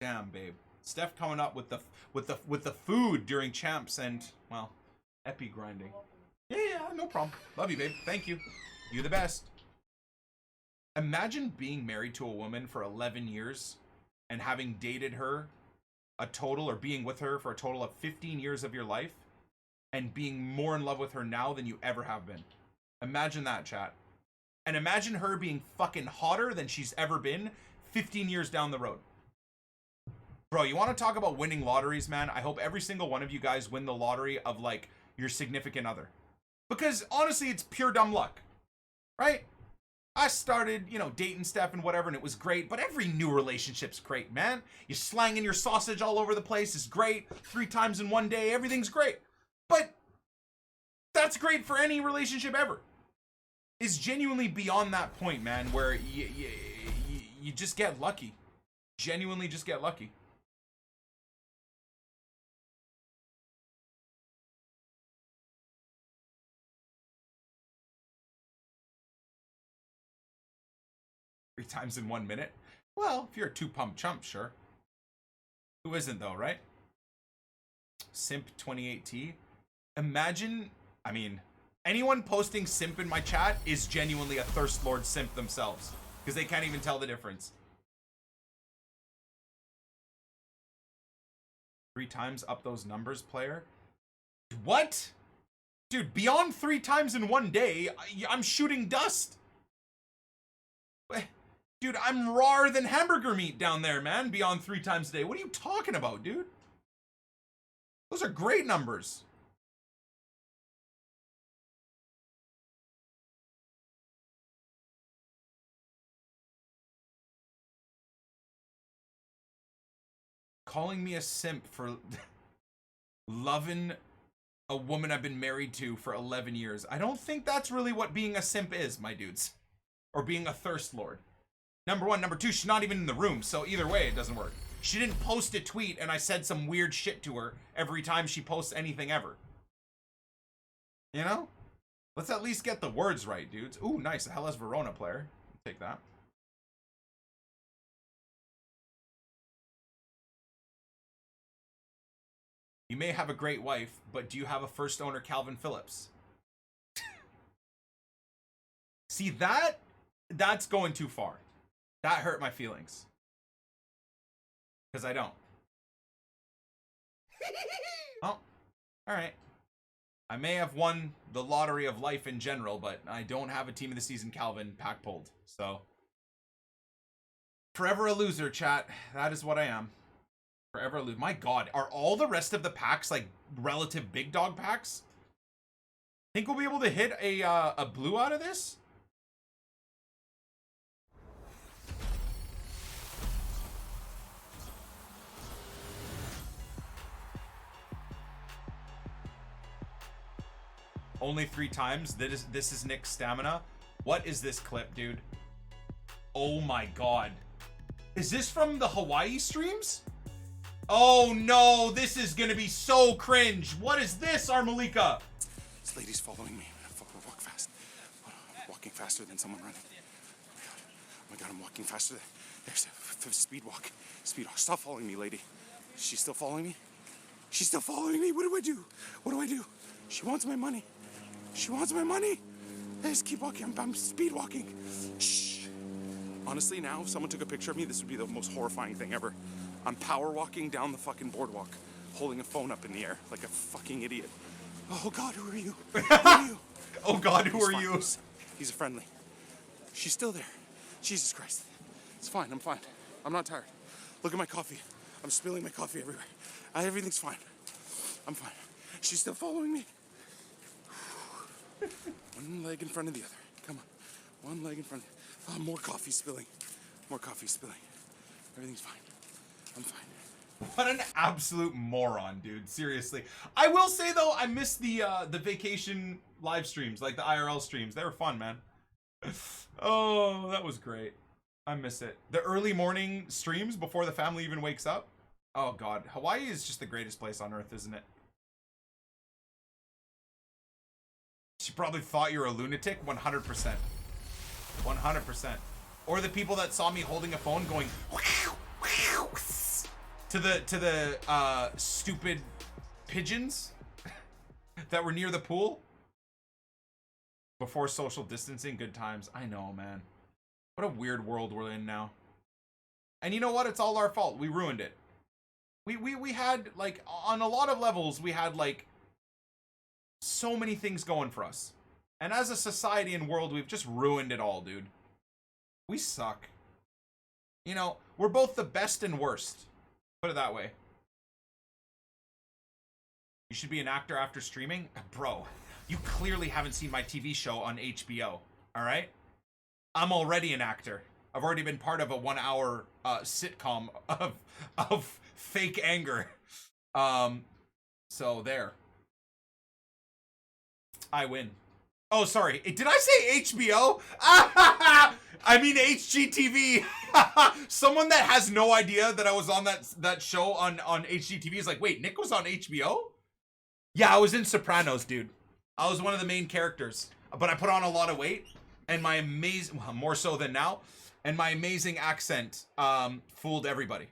Damn, babe. Steph coming up with the food during champs and, well, epi grinding. Yeah, no problem. Love you, babe. Thank you. You the best. Imagine being married to a woman for 11 years and having dated her a total, or being with her for a total of 15 years of your life, and being more in love with her now than you ever have been. Imagine that, chat. And imagine her being fucking hotter than she's ever been 15 years down the road. Bro, you want to talk about winning lotteries, man? I hope every single one of you guys win the lottery of, like, your significant other. Because, honestly, it's pure dumb luck. Right? I started, you know, dating Steph and whatever, and it was great, but every new relationship's great, man. You slanging your sausage all over the place is great. 3 times in one day, everything's great. But that's great for any relationship ever. It's genuinely beyond that point, man, where you just get lucky. Genuinely just get lucky. Three times in 1 minute? Well, if you're a 2-pump chump, sure. Who isn't, though, right? Simp 28T. Imagine I mean, anyone posting simp in my chat is genuinely a Thirst Lord simp themselves. Because they can't even tell the difference. 3 times up those numbers, player? What? Dude, beyond 3 times in one day, I'm shooting dust. Dude, I'm rawer than hamburger meat down there, man. Beyond 3 times a day. What are you talking about, dude? Those are great numbers. Calling me a simp for loving a woman I've been married to for 11 years. I don't think that's really what being a simp is, my dudes. Or being a thirst lord. Number 1. Number 2, she's not even in the room, so either way, it doesn't work. She didn't post a tweet and I said some weird shit to her every time she posts anything ever. You know? Let's at least get the words right, dudes. Ooh, nice. A Hellas Verona player. Take that. You may have a great wife, but do you have a first owner Calvin Phillips? See, that's going too far. That hurt my feelings. Because I don't. Oh, alright. I may have won the lottery of life in general, but I don't have a team of the season Calvin pack pulled. So, forever a loser, chat. That is what I am. Forever a loser. My God, are all the rest of the packs like relative big dog packs? Think we'll be able to hit a blue out of this? Only 3 times. This is Nick's stamina. What is this clip, dude? Oh my God. Is this from the Hawaii streams? Oh no, this is gonna be so cringe. What is this, Armalika? This lady's following me. Walk fast. I'm walking faster than someone running. Oh my God, I'm walking faster. There's a speed walk. Speed walk. Stop following me, lady. She's still following me? She's still following me. What do I do? What do I do? She wants my money. She wants my money. I just keep walking. I'm speed walking. Shh. Honestly, now, if someone took a picture of me, this would be the most horrifying thing ever. I'm power walking down the fucking boardwalk, holding a phone up in the air like a fucking idiot. Oh God, who are you? Who are you? Oh God, who are you? He's a friendly. She's still there. Jesus Christ. It's fine, I'm fine. I'm not tired. Look at my coffee. I'm spilling my coffee everywhere. Everything's fine. I'm fine. She's still following me. One leg in front of the other. Come on. One leg in front of the other. Oh, more coffee spilling. More coffee spilling. Everything's fine. I'm fine. What an absolute moron, dude. Seriously. I will say though, I missed the vacation live streams, like the IRL streams. They were fun, man. Oh, that was great. I miss it. The early morning streams before the family even wakes up. Oh God, Hawaii is just the greatest place on earth, isn't it? She probably thought you were a lunatic. 100%. 100%. Or the people that saw me holding a phone going to the stupid pigeons that were near the pool before social distancing. Good times. I know, man. What a weird world we're in now. And you know what? It's all our fault. We ruined it. We had, like, on a lot of levels, we had, like, so many things going for us. And as a society and world, we've just ruined it all, dude. We suck. You know, we're both the best and worst. Put it that way. You should be an actor after streaming? Bro, you clearly haven't seen my TV show on HBO, alright? I'm already an actor. I've already been part of a 1-hour sitcom of fake anger. So there. I win. Oh, sorry. Did I say HBO? I mean HGTV. Someone that has no idea that I was on that show on HGTV is like, wait, Nick was on HBO? Yeah, I was in Sopranos, dude. I was one of the main characters. But I put on a lot of weight. And my amazing, well, more so than now, and my amazing accent fooled everybody.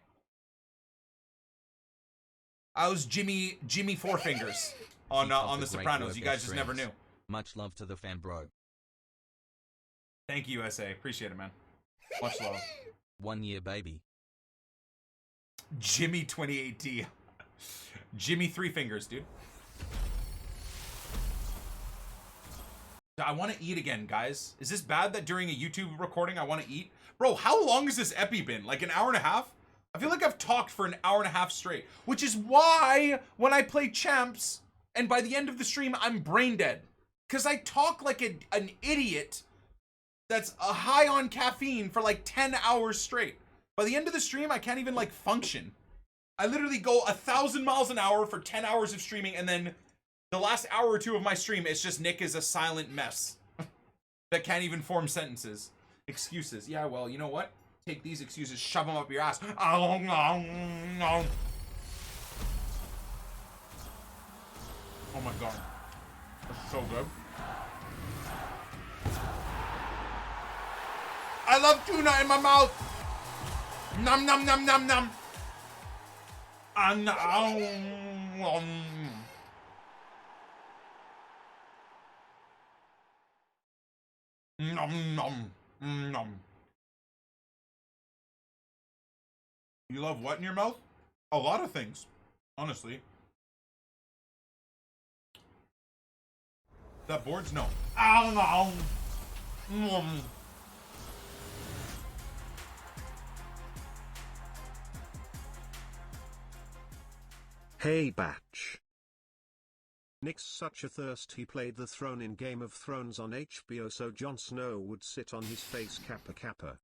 I was Jimmy Four Fingers. on Keep up The great Sopranos. work You and guys just never streams. knew. Much love to the fan, bro. Thank you, SA. Appreciate it, man. Much love. 1 year, baby. Jimmy 2018. Jimmy Three Fingers, dude. I want to eat again, guys. Is this bad that during a YouTube recording I want to eat? Bro, how long has this epi been? Like an hour and a half? I feel like I've talked for an hour and a half straight, which is why when I play champs and by the end of the stream I'm brain dead, because I talk like an idiot that's high on caffeine for like 10 hours straight. By the end of the stream I can't even like function. I literally go 1,000 miles an hour for 10 hours of streaming, and then the last hour or two of my stream, it's just Nick is a silent mess that can't even form sentences. Excuses. Yeah, well, you know what? Take these excuses, shove them up your ass. Oh my god. That's so good. I love tuna in my mouth. Nom nom nom nom nom. Nom nom nom. You love what in your mouth? A lot of things, honestly. That board's no. Hey Batch. Nick's such a thirst he played the throne in Game of Thrones on HBO so Jon Snow would sit on his face kappa kappa.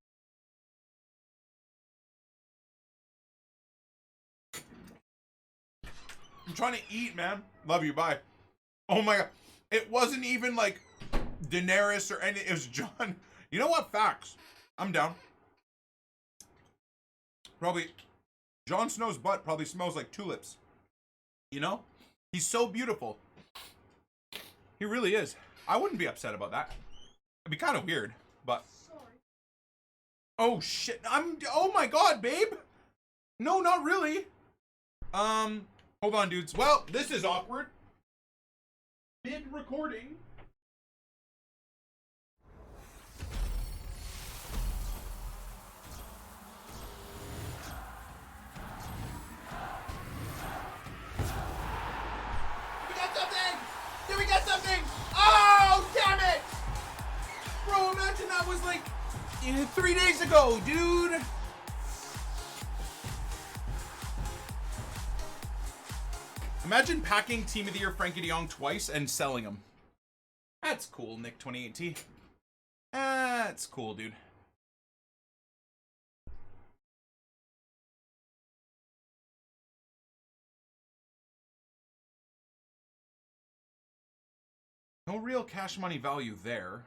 I'm trying to eat, man. Love you, bye. Oh my god. It wasn't even like Daenerys or anything. It was Jon. You know what? Facts. I'm down. Probably Jon Snow's butt probably smells like tulips. You know? He's so beautiful. He really is. I wouldn't be upset about that. It'd be kind of weird, but. Sorry. Oh shit. Oh my god, babe. No, not really. Hold on, dudes. Well, this is awkward. Mid-recording. We got something! Did we get something? Oh, damn it! Bro, imagine that was like 3 days ago, dude. Imagine packing Team of the Year Frankie de Jong twice and selling them. That's cool, Nick 2018. That's cool, dude. No real cash money value there.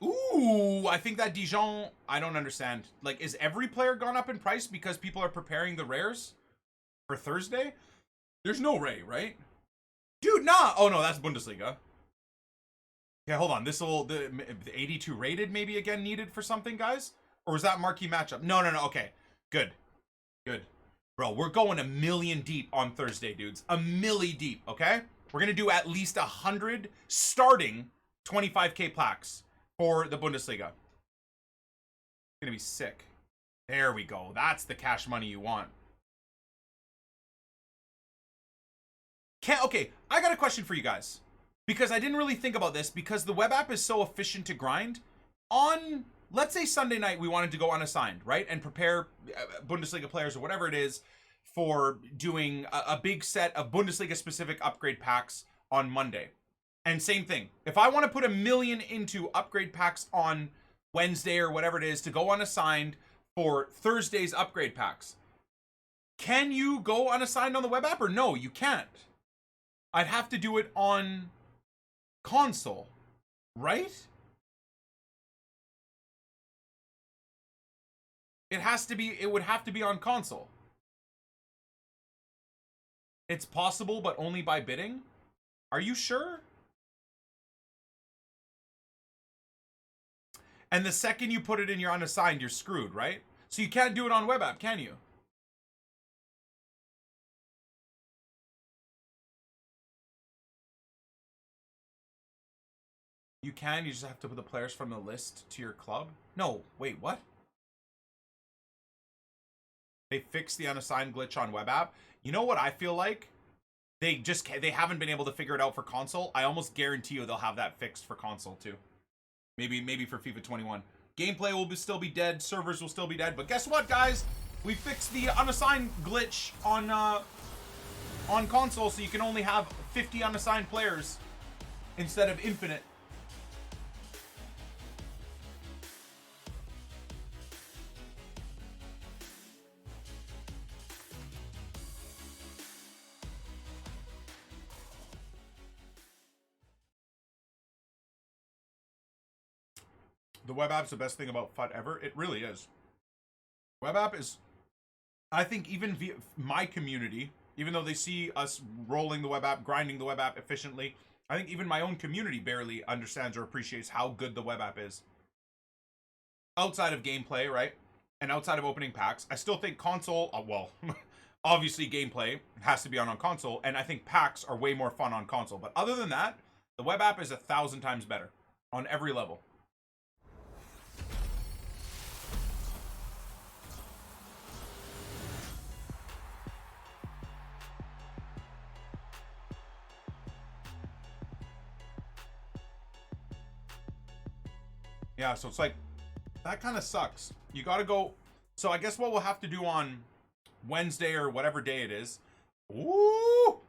Ooh, I think that Dijon, I don't understand. Like, is every player gone up in price because people are preparing the rares for Thursday? There's no Ray, right? Dude, nah. Oh, no, that's Bundesliga. Okay, hold on. The 82 rated maybe again needed for something, guys? Or was that marquee matchup? No. Okay, good. Bro, we're going a million deep on Thursday, dudes. A milli deep, okay? We're going to do at least 100 starting 25K plaques for the Bundesliga. It's going to be sick. There we go. That's the cash money you want. Okay, I got a question for you guys. Because I didn't really think about this, because the web app is so efficient to grind. On, let's say Sunday night, we wanted to go unassigned, right? And prepare Bundesliga players or whatever it is for doing a big set of Bundesliga-specific upgrade packs on Monday. And same thing. If I want to put 1 million into upgrade packs on Wednesday or whatever it is to go unassigned for Thursday's upgrade packs, can you go unassigned on the web app or no, you can't? I'd have to do it on console, right? It would have to be on console. It's possible, but only by bidding? Are you sure? And the second you put it in your unassigned, you're screwed, right? So you can't do it on web app, can you? You can, you just have to put the players from the list to your club? No, wait, what? They fixed the unassigned glitch on web app. You know what I feel like? They haven't been able to figure it out for console. I almost guarantee you they'll have that fixed for console too. Maybe for FIFA 21. Gameplay will still be dead, servers will still be dead, but guess what, guys? We fixed the unassigned glitch on console, so you can only have 50 unassigned players instead of infinite. The web app's the best thing about FUT ever. It really is. Web app is, I think, even via my community, even though they see us rolling the web app, grinding the web app efficiently, I think even my own community barely understands or appreciates how good the web app is. Outside of gameplay, right? And outside of opening packs, I still think console, well, obviously gameplay has to be on console, and I think packs are way more fun on console. But other than that, the web app is 1,000 times better on every level. Yeah, so it's like, that kind of sucks. You gotta go. So I guess what we'll have to do on Wednesday or whatever day it is. Ooh!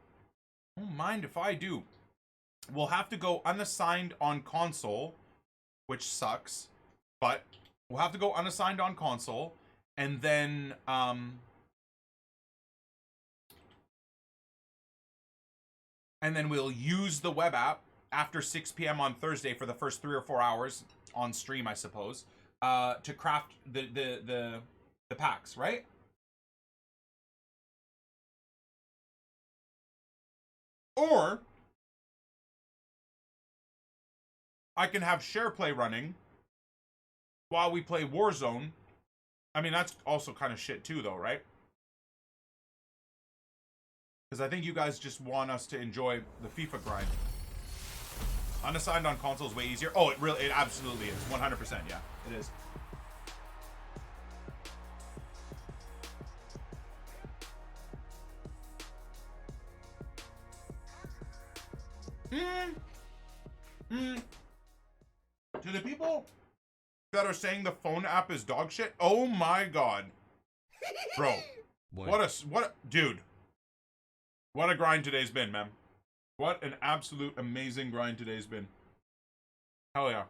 Don't mind if I do. We'll have to go unassigned on console, which sucks. But we'll have to go unassigned on console. And then, we'll use the web app after 6 p.m. on Thursday for the first 3 or 4 hours on stream, I suppose, to craft the packs, right? Or I can have share play running while we play Warzone. I mean, that's also kind of shit too, though, right? Because I think you guys just want us to enjoy the FIFA grind. Unassigned on console is way easier. Oh, it absolutely is. 100%, yeah, it is. To the people that are saying the phone app is dog shit, oh my god. Bro, dude. What a grind today's been, man. What an absolute amazing grind today's been. Hell yeah.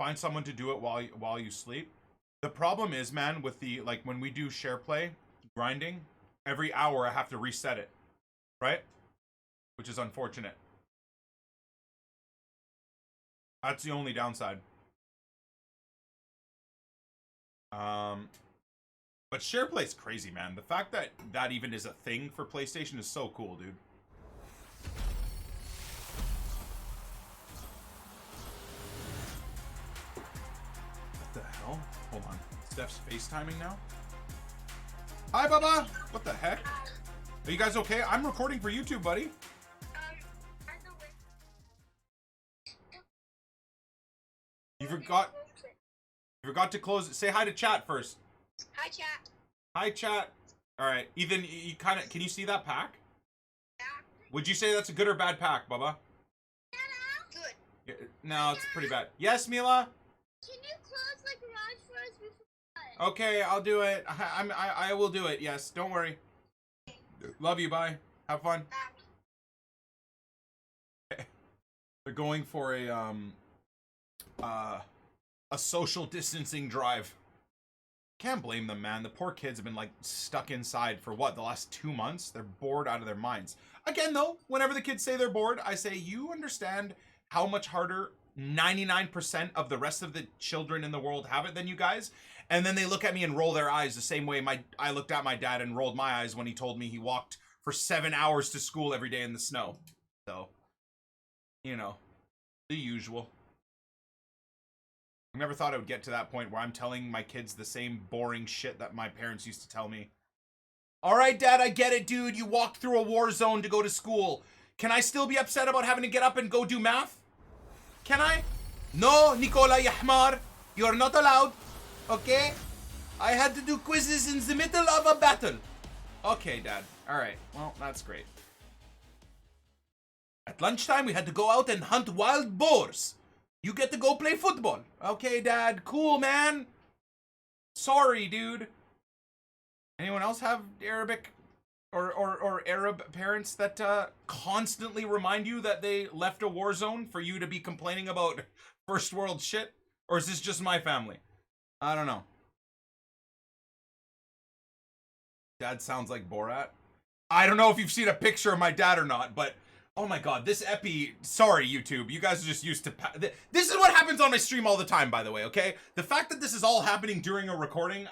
Find someone to do it while you sleep. The problem is, man, with the, like, when we do share play grinding, every hour I have to reset it, right? Which is unfortunate. That's the only downside. But share play is crazy, man. The fact that that even is a thing for PlayStation is so cool, dude. What the hell? Hold on. Steph's FaceTiming now? Hi, Bubba! What the heck? Are you guys okay? I'm recording for YouTube, buddy. You forgot to close it. Say hi to chat first. Hi, chat. Hi, chat. All right, Ethan, you kind of, can you see that pack? Yeah. Would you say that's a good or bad pack, Bubba? Good. Yeah, no, it's pretty bad. Yes, Mila? Can you close the garage for us before? Okay, I'll do it. I will do it. Yes, don't worry. Love you. Bye. Have fun. They're going for a social distancing drive. Can't blame them, man. The poor kids have been, like, stuck inside for what, the last 2 months? They're bored out of their minds. Again, though, whenever the kids say they're bored, I say, you understand how much harder 99% of the rest of the children in the world have it than you guys? And then they look at me and roll their eyes the same way I looked at my dad and rolled my eyes when he told me he walked for 7 hours to school every day in the snow. So, you know, the usual. I never thought I would get to that point where I'm telling my kids the same boring shit that my parents used to tell me All right, Dad, I get it, dude. You walked through a war zone to go to school. Can I still be upset about having to get up and go do math? Can I? No, Nicola Yahmar. You're not allowed. Okay? I had to do quizzes in the middle of a battle. Okay, Dad. All right. Well, that's great. At lunchtime, we had to go out and hunt wild boars. You get to go play football. Okay, Dad. Cool, man. Sorry, dude. Anyone else have Arabic or Arab parents that constantly remind you that they left a war zone for you to be complaining about first world shit? Or is this just my family? I don't know. Dad sounds like Borat. I don't know if you've seen a picture of my dad or not, but oh my god, this epi, sorry YouTube, you guys are just used to, this is what happens on my stream all the time, by the way, okay? The fact that this is all happening during a recording,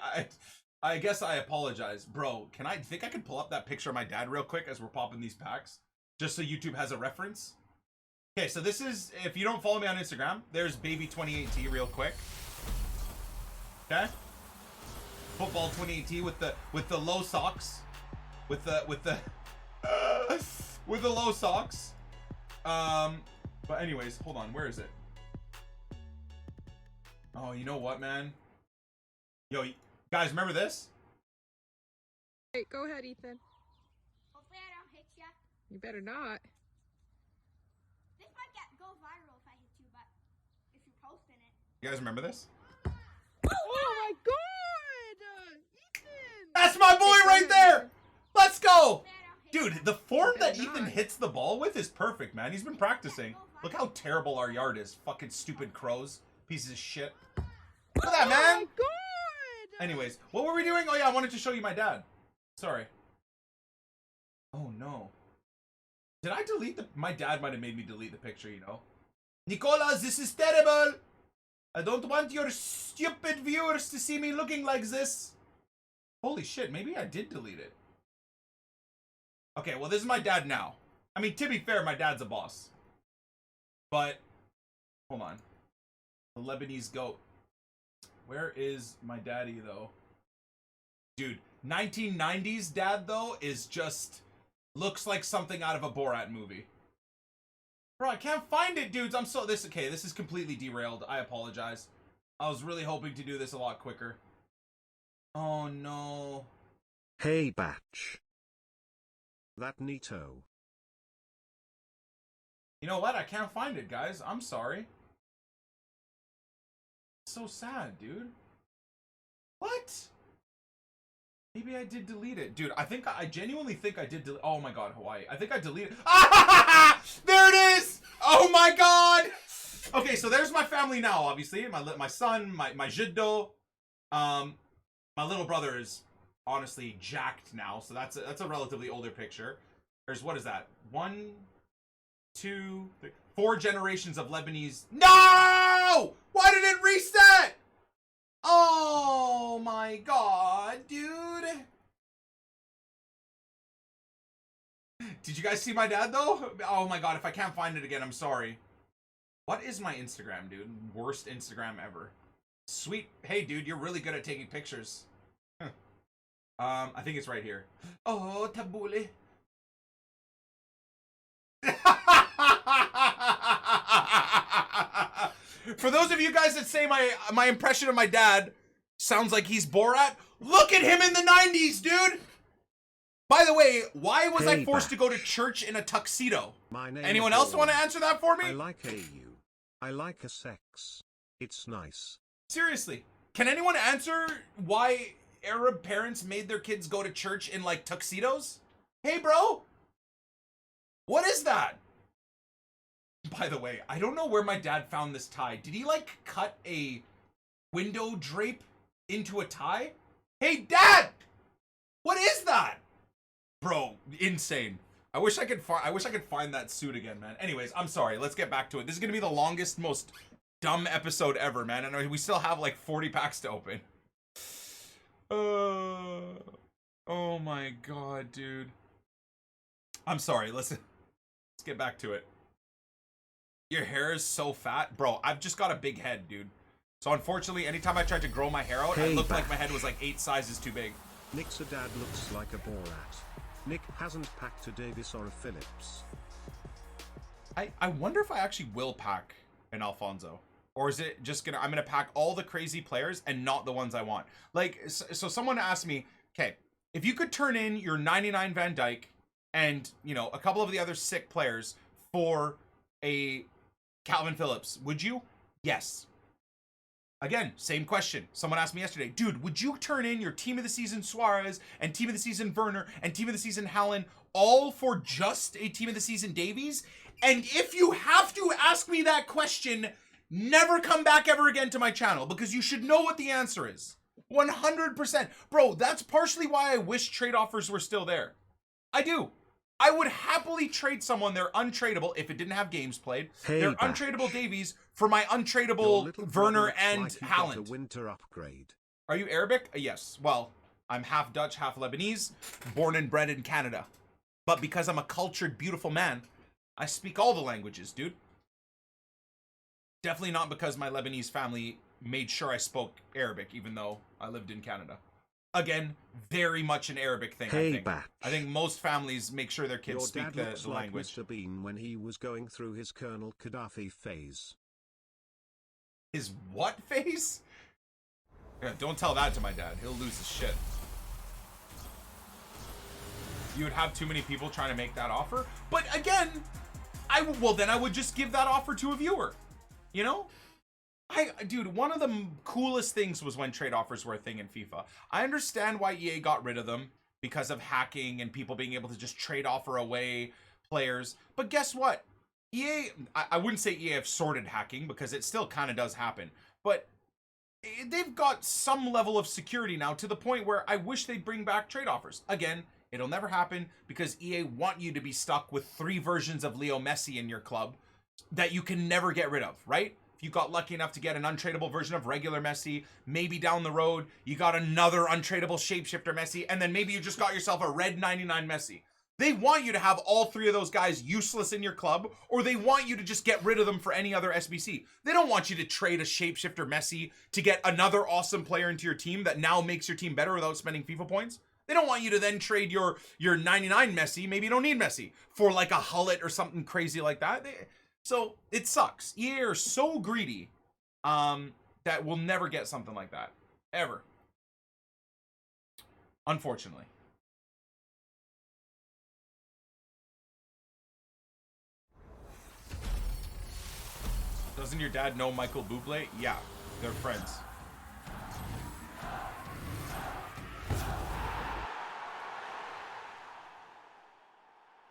I guess I apologize. Bro, think I can pull up that picture of my dad real quick as we're popping these packs? Just so YouTube has a reference? Okay, so this is, if you don't follow me on Instagram, there's baby 28T real quick. Okay? Football 28T with the low socks. With the low socks. But anyways, hold on, where is it? Oh, you know what, man? Yo, guys, remember this? Hey, go ahead, Ethan. Hopefully I don't hit ya. You better not. This might go viral if I hit you, but if you're posting it. You guys remember this? Oh my god! Ethan! That's my boy right there! Let's go! Hopefully I don't hit Dude, the form that Better Ethan not. hits the ball with is perfect, man. He's been practicing. Look how terrible our yard is. Fucking stupid crows. Pieces of shit. Look at that, Oh man! my god! Anyways, what were we doing? Oh yeah, I wanted to show you my dad. Sorry. Oh no. Did I delete my dad might have made me delete the picture, you know? Nicola, this is terrible! I don't want your stupid viewers to see me looking like this. Holy shit, maybe I did delete it. Okay, well, this is my dad now. I mean, to be fair, my dad's a boss. But, hold on. The Lebanese goat. Where is my daddy, though? Dude, 1990s dad, though, is just... looks like something out of a Borat movie. Bro, I can't find it, dudes. Okay, this is completely derailed. I apologize. I was really hoping to do this a lot quicker. Oh, no. Hey Batch. That neato. You know what? I can't find it, guys. I'm sorry. It's so sad, dude. What? Maybe I did delete it. Dude, I genuinely think I did delete. Oh my god, Hawaii. I think I deleted. Ah! There it is! Oh my god! Okay, so there's my family now, obviously. My son, my jiddo. My little brother is honestly jacked now, so that's a relatively older picture. There's, what is that? 1, 2, 3, 4 generations of Lebanese. No! Why did it reset? Oh my god, dude. Did you guys see my dad though? Oh my god, if I can't find it again, I'm sorry. What is my Instagram, dude? Worst Instagram ever. Sweet. Hey, dude, you're really good at taking pictures. I think it's right here. Oh, tabule. For those of you guys that say my impression of my dad sounds like he's Borat, look at him in the 90s, dude! By the way, why was I forced to go to church in a tuxedo? Anyone else want to answer that for me? I like AU. I like a sex. It's nice. Seriously, can anyone answer why Arab parents made their kids go to church in like tuxedos? Hey, bro, what is that? By the way, I don't know where my dad found this tie. Did he like cut a window drape into a tie? Hey, Dad, what is that? Bro, insane. I wish I could find that suit again, man. Anyways, I'm sorry. Let's get back to it. This is gonna be the longest, most dumb episode ever, man. And we still have like 40 packs to open. Oh my god, dude. I'm sorry. Let's get back to it. Your hair is so fat, bro. I've just got a big head, dude. So unfortunately, anytime I tried to grow my hair out, it looked like my head was like 8 sizes too big. Nick's dad looks like a Borat. Nick hasn't packed a Davis or a Phillips. I wonder if I actually will pack an Alfonso. Or is it just I'm gonna pack all the crazy players and not the ones I want. Like, so someone asked me, okay, if you could turn in your 99 Van Dijk and, you know, a couple of the other sick players for a Calvin Phillips, would you? Yes. Again, same question. Someone asked me yesterday, dude, would you turn in your team of the season Suarez and team of the season Werner and team of the season Haaland all for just a team of the season Davies? And if you have to ask me that question, never come back ever again to my channel, because you should know what the answer is. 100%. Bro, that's partially why I wish trade offers were still there. I do. I would happily trade someone their untradeable, if it didn't have games played, their untradeable Davies for my untradeable Werner and Haaland. A winter upgrade. Are you Arabic? Yes. Well, I'm half Dutch, half Lebanese, born and bred in Canada. But because I'm a cultured, beautiful man, I speak all the languages, dude. Definitely not because my Lebanese family made sure I spoke Arabic, even though I lived in Canada. Again, very much an Arabic thing, I think. I think most families make sure their kids speak the language. Mr. Bean when he was going through his Colonel Gaddafi phase. His what phase? Yeah, don't tell that to my dad. He'll lose his shit. You would have too many people trying to make that offer. But again, then I would just give that offer to a viewer. You know? Dude, one of the coolest things was when trade offers were a thing in FIFA. I understand why EA got rid of them because of hacking and people being able to just trade offer away players. But guess what? EA, I wouldn't say EA have sorted hacking because it still kind of does happen. But they've got some level of security now to the point where I wish they'd bring back trade offers. Again, it'll never happen because EA want you to be stuck with 3 versions of Leo Messi in your club that you can never get rid of, right? You got lucky enough to get an untradeable version of regular Messi. Maybe down the road, you got another untradeable shapeshifter Messi. And then maybe you just got yourself a red 99 Messi. They want you to have all 3 of those guys useless in your club, or they want you to just get rid of them for any other SBC. They don't want you to trade a shapeshifter Messi to get another awesome player into your team that now makes your team better without spending FIFA points. They don't want you to then trade your 99 Messi, maybe you don't need Messi, for like a Gullit or something crazy like that. So it sucks. EA are so greedy that we'll never get something like that. Ever. Unfortunately. Doesn't your dad know Michael Bublé? Yeah, they're friends.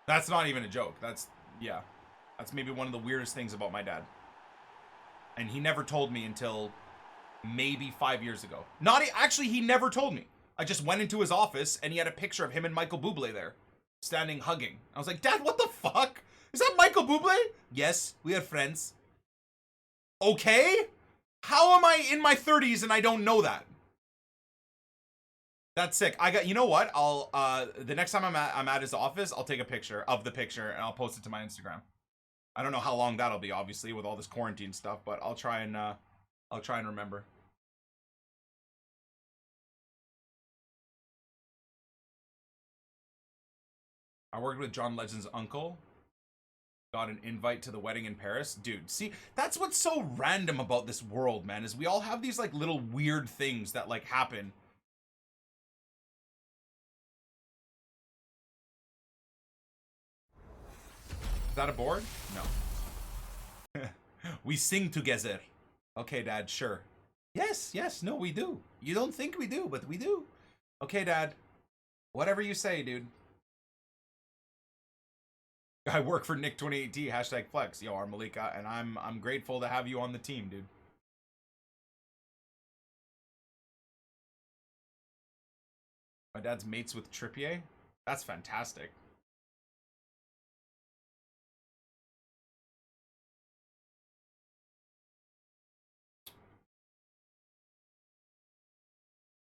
That's not even a joke. That's maybe one of the weirdest things about my dad. And he never told me until maybe 5 years ago. Actually, he never told me. I just went into his office and he had a picture of him and Michael Bublé there, standing hugging. I was like, Dad, what the fuck? Is that Michael Bublé? Yes, we are friends. Okay? How am I in my 30s and I don't know that? That's sick. You know what? I'll the next time I'm at his office, I'll take a picture of the picture and I'll post it to my Instagram. I don't know how long that'll be, obviously, with all this quarantine stuff, but I'll try and remember. I worked with John Legend's uncle. Got an invite to the wedding in Paris. Dude, see, that's what's so random about this world, man, is we all have these like little weird things that like happen. Is that a board? No. We sing together. Okay, Dad, sure. Yes, no, we do. You don't think we do, but we do. Okay, Dad. Whatever you say, dude. I work for Nick 2018, hashtag flex. Yo, Armalika, and I'm grateful to have you on the team, dude. My dad's mates with Trippier? That's fantastic.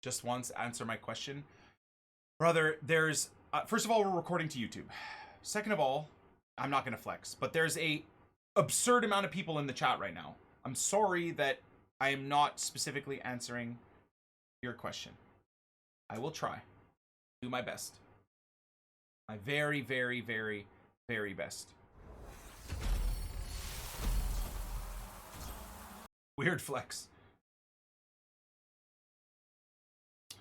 Just once, answer my question. Brother, there's... first of all, we're recording to YouTube. Second of all, I'm not going to flex, but there's a absurd amount of people in the chat right now. I'm sorry that I am not specifically answering your question. I will try. Do my best. My very, very, very, very best. Weird flex.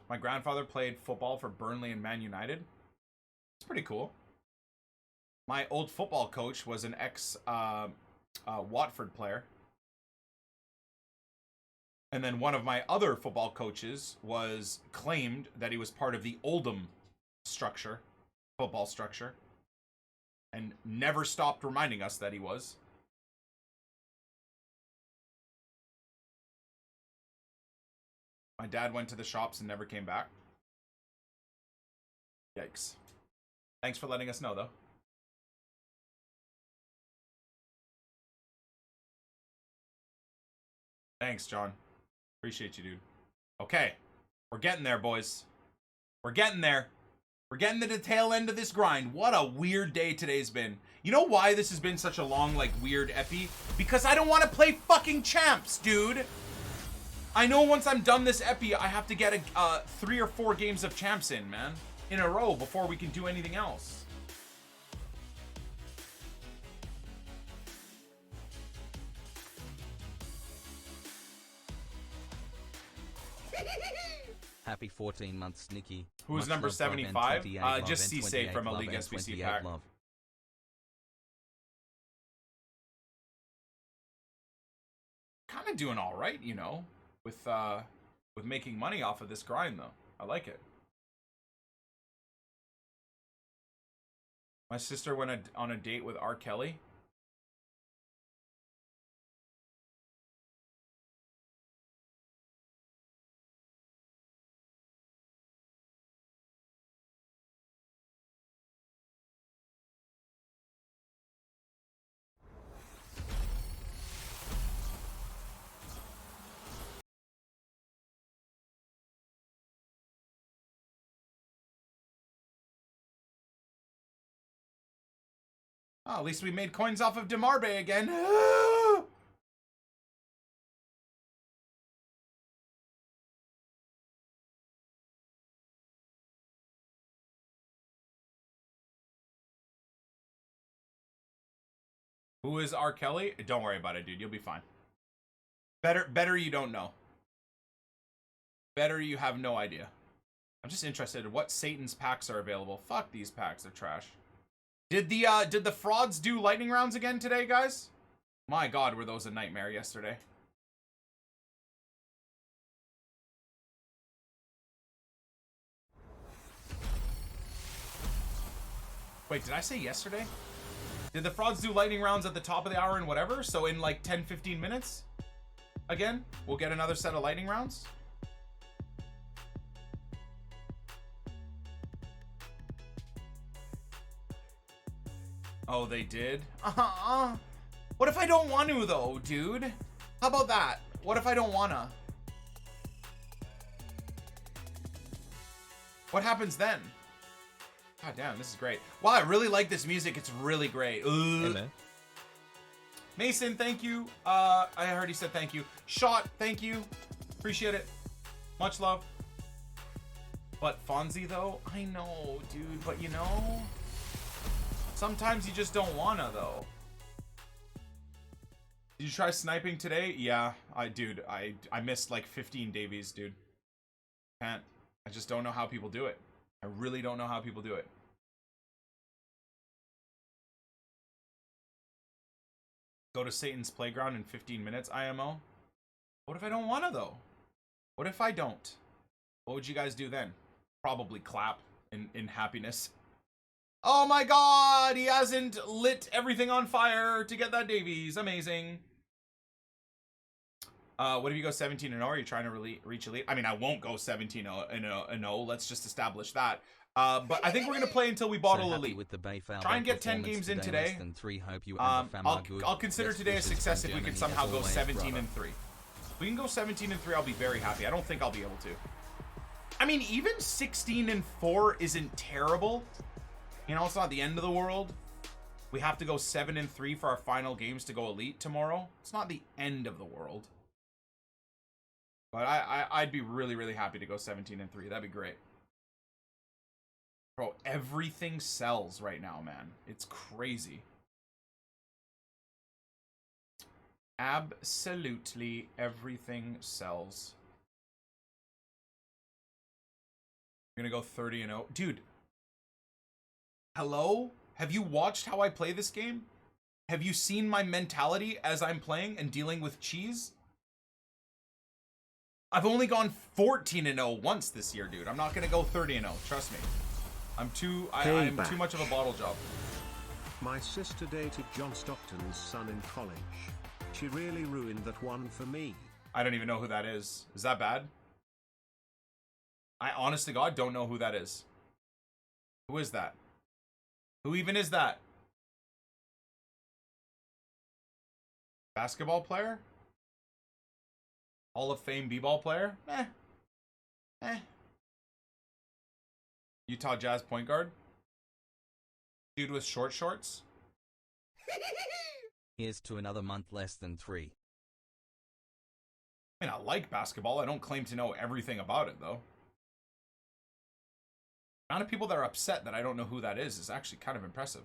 My grandfather played football for Burnley and Man United. It's pretty cool. My old football coach was an ex Watford player. And then one of my other football coaches was claimed that he was part of the Oldham structure, football structure, and never stopped reminding us that he was. My dad went to the shops and never came back. Yikes. Thanks for letting us know, though. Thanks, John. Appreciate you, dude. Okay. We're getting there, boys. We're getting there. We're getting to the tail end of this grind. What a weird day today's been. You know why this has been such a long, like, weird epi? Because I don't want to play fucking champs, dude. I know once I'm done this epi, I have to get 3 or 4 games of champs in, man. In a row before we can do anything else. Happy 14 months, Nikki. Who's Much number love, love, 75? 28 love, Just and C-Save 28 from a love, League and SBC 28 pack. love. Kind of doing all right, you know, with making money off of this grind, though. I like it. My sister went on a date with R. Kelly. Oh, at least we made coins off of Demarbe again. Who is R. Kelly? Don't worry about it, dude. You'll be fine. Better you don't know. Better you have no idea. I'm just interested in what Satan's packs are available. Fuck these packs, they're trash. Did the frauds do lightning rounds again today, guys? My god, were those a nightmare yesterday. Wait, did I say yesterday? Did the frauds do lightning rounds at the top of the hour and whatever? So in like 10-15 minutes? Again, we'll get another set of lightning rounds? Oh, they did? What if I don't want to, though, dude? How about that? What if I don't wanna? What happens then? God damn, this is great. Wow, I really like this music. It's really great. Hey, man. Mason, thank you. I already said thank you. Shot, thank you. Appreciate it. Much love. But Fonzie, though? I know, dude. But, you know... Sometimes you just don't wanna, though. Did you try sniping today? Yeah, I missed like 15 Davies, dude. Can't. I just don't know how people do it. I really don't know how people do it. Go to Satan's Playground in 15 minutes, IMO? What if I don't wanna, though? What if I don't? What would you guys do then? Probably clap in happiness. Oh my god, he hasn't lit everything on fire to get that Davies. Amazing. What if you go 17-0? Are you trying to reach elite? I mean, I won't go 17-0. Let's just establish that. But I think we're going to play until we bottle so elite. With the Try and get 10 games in today. I'll consider today a success if we can somehow go 17-3. If we can go 17-3, I'll be very happy. I don't think I'll be able to. I mean, even 16-4 isn't terrible. You know, it's not the end of the world. We have to go 7-3 for our final games to go elite tomorrow. It's not the end of the world. But I'd be really, really happy to go 17-3. That'd be great. Bro, everything sells right now, man. It's crazy. Absolutely everything sells. We're gonna go 30-0. Dude. Hello? Have you watched how I play this game? Have you seen my mentality as I'm playing and dealing with cheese? I've only gone 14-0 once this year, dude. I'm not gonna go 30-0. Trust me. I'm too much of a bottle job. My sister dated John Stockton's son in college. She really ruined that one for me. I don't even know who that is. Is that bad? I honest to God don't know who that is. Who is that? Who even is that? Basketball player? Hall of Fame b-ball player? Utah Jazz point guard? Dude with short shorts? Here's to another month less than 3. I mean, I like basketball. I don't claim to know everything about it, though. The amount of people that are upset that I don't know who that is actually kind of impressive.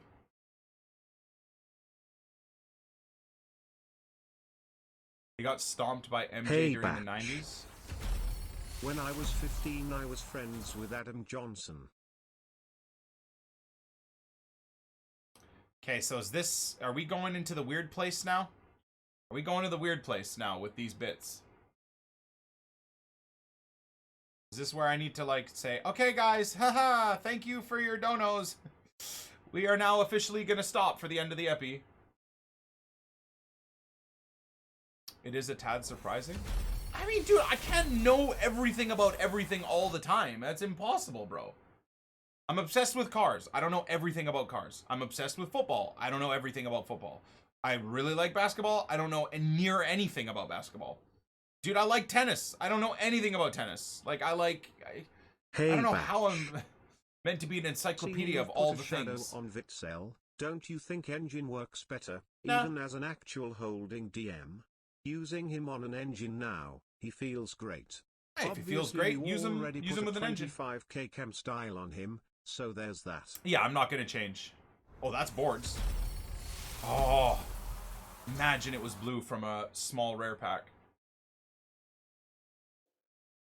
He got stomped by MJ during the 90s. When I was 15, I was friends with Adam Johnson. Okay, so is this... Are we going into the weird place now? Are we going to the weird place now with these bits? Is this where I need to, like, say, okay, guys, haha, thank you for your donos. We are now officially going to stop for the end of the epi. It is a tad surprising. I mean, dude, I can't know everything about everything all the time. That's impossible, bro. I'm obsessed with cars. I don't know everything about cars. I'm obsessed with football. I don't know everything about football. I really like basketball. I don't know near anything about basketball. Dude, I like tennis. I don't know anything about tennis. Like, I don't know how I'm meant to be an encyclopedia of all the things. On Vitsel, don't you think engine works better, Nah. even as an actual holding DM? Using him on an engine now, he feels great. Hey, if he feels Obviously, great, you use him already with an engine. 25k chem style on him, so there's that. Yeah, I'm not going to change. Oh, that's boards. Oh, imagine it was blue from a small rare pack.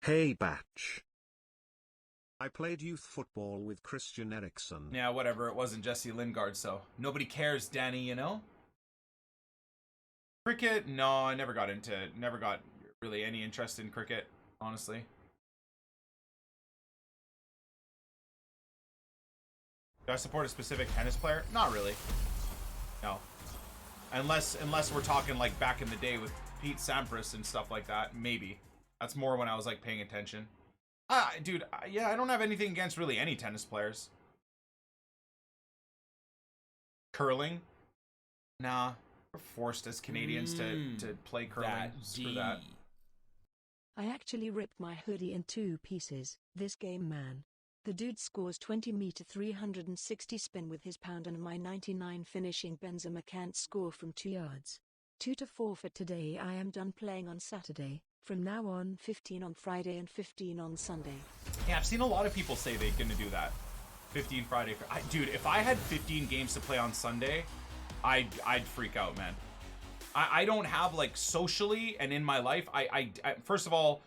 Hey Batch. I played youth football with Christian Eriksen. Yeah, whatever. It wasn't Jesse Lingard, so nobody cares, Danny, you know? Cricket? No, I never got really any interest in cricket, honestly. Do I support a specific tennis player? Not really. No. Unless we're talking like back in the day with Pete Sampras and stuff like that, maybe. That's more when I was like paying attention. Dude, yeah, I don't have anything against really any tennis players. Curling? Nah. We're forced as Canadians to play curling. Screw that. I actually ripped my hoodie in 2 pieces. This game, man. The dude scores 20-meter 360 spin with his pound and my 99 finishing Benzema can't score from 2 yards. 2 to 4 for today. I am done playing on Saturday. From now on, 15 on Friday and 15 on Sunday. Yeah, I've seen a lot of people say they're gonna do that. 15 Friday. Dude, if I had 15 games to play on Sunday, I'd freak out, man. I don't have, like, socially and in my life, I first of all,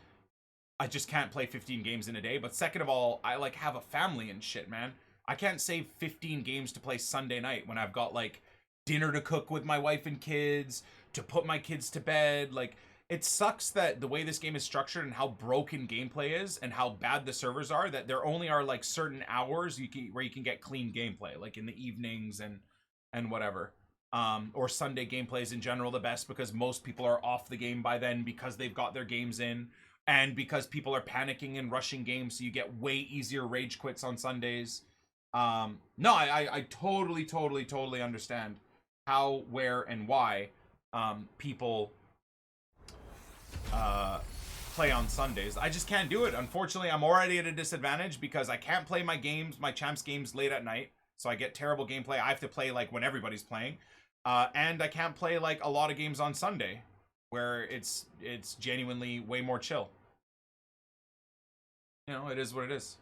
I just can't play 15 games in a day. But second of all, I, like, have a family and shit, man. I can't save 15 games to play Sunday night when I've got, like, dinner to cook with my wife and kids, to put my kids to bed. Like, it sucks that the way this game is structured and how broken gameplay is and how bad the servers are, that there only are, like, certain hours where you can get clean gameplay, like in the evenings and whatever. Or Sunday gameplay is in general the best because most people are off the game by then because they've got their games in and because people are panicking and rushing games, so you get way easier rage quits on Sundays. No, I totally understand how, where, and why people play on Sundays. I just can't do it. Unfortunately, I'm already at a disadvantage because I can't play my champs games late at night, so I get terrible gameplay. I have to play like when everybody's playing. And I can't play like a lot of games on Sunday where it's genuinely way more chill. You know, it is what it is.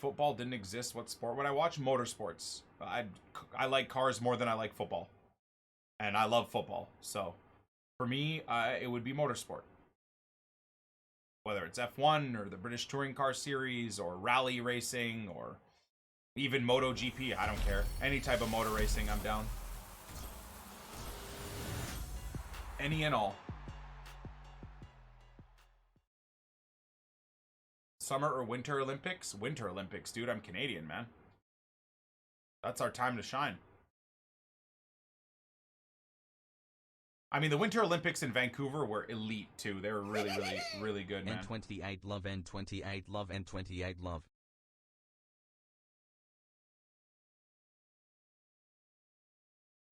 football didn't exist, what sport would I watch? Motorsports. I like cars more than I like football. And I love football. So, for me, it would be motorsport. Whether it's F1 or the British Touring Car Series or rally racing or even MotoGP, I don't care. Any type of motor racing, I'm down. Any and all. Summer or Winter Olympics? Winter Olympics, dude. I'm Canadian, man. That's our time to shine. I mean, the Winter Olympics in Vancouver were elite, too. They were really, really, really good, man. N28 love, N28 love, N28 love.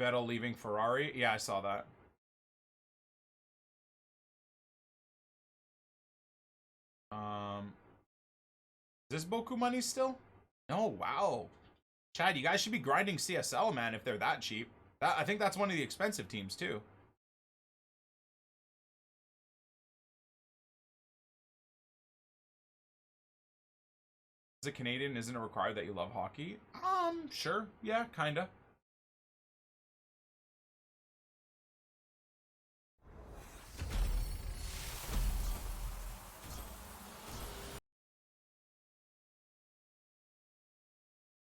Vettel leaving Ferrari? Yeah, I saw that. Is this Boku money still? No, wow. Chad, you guys should be grinding CSL, man, if they're that cheap. I think that's one of the expensive teams, too. As a Canadian, isn't it required that you love hockey? Sure. Yeah, kinda.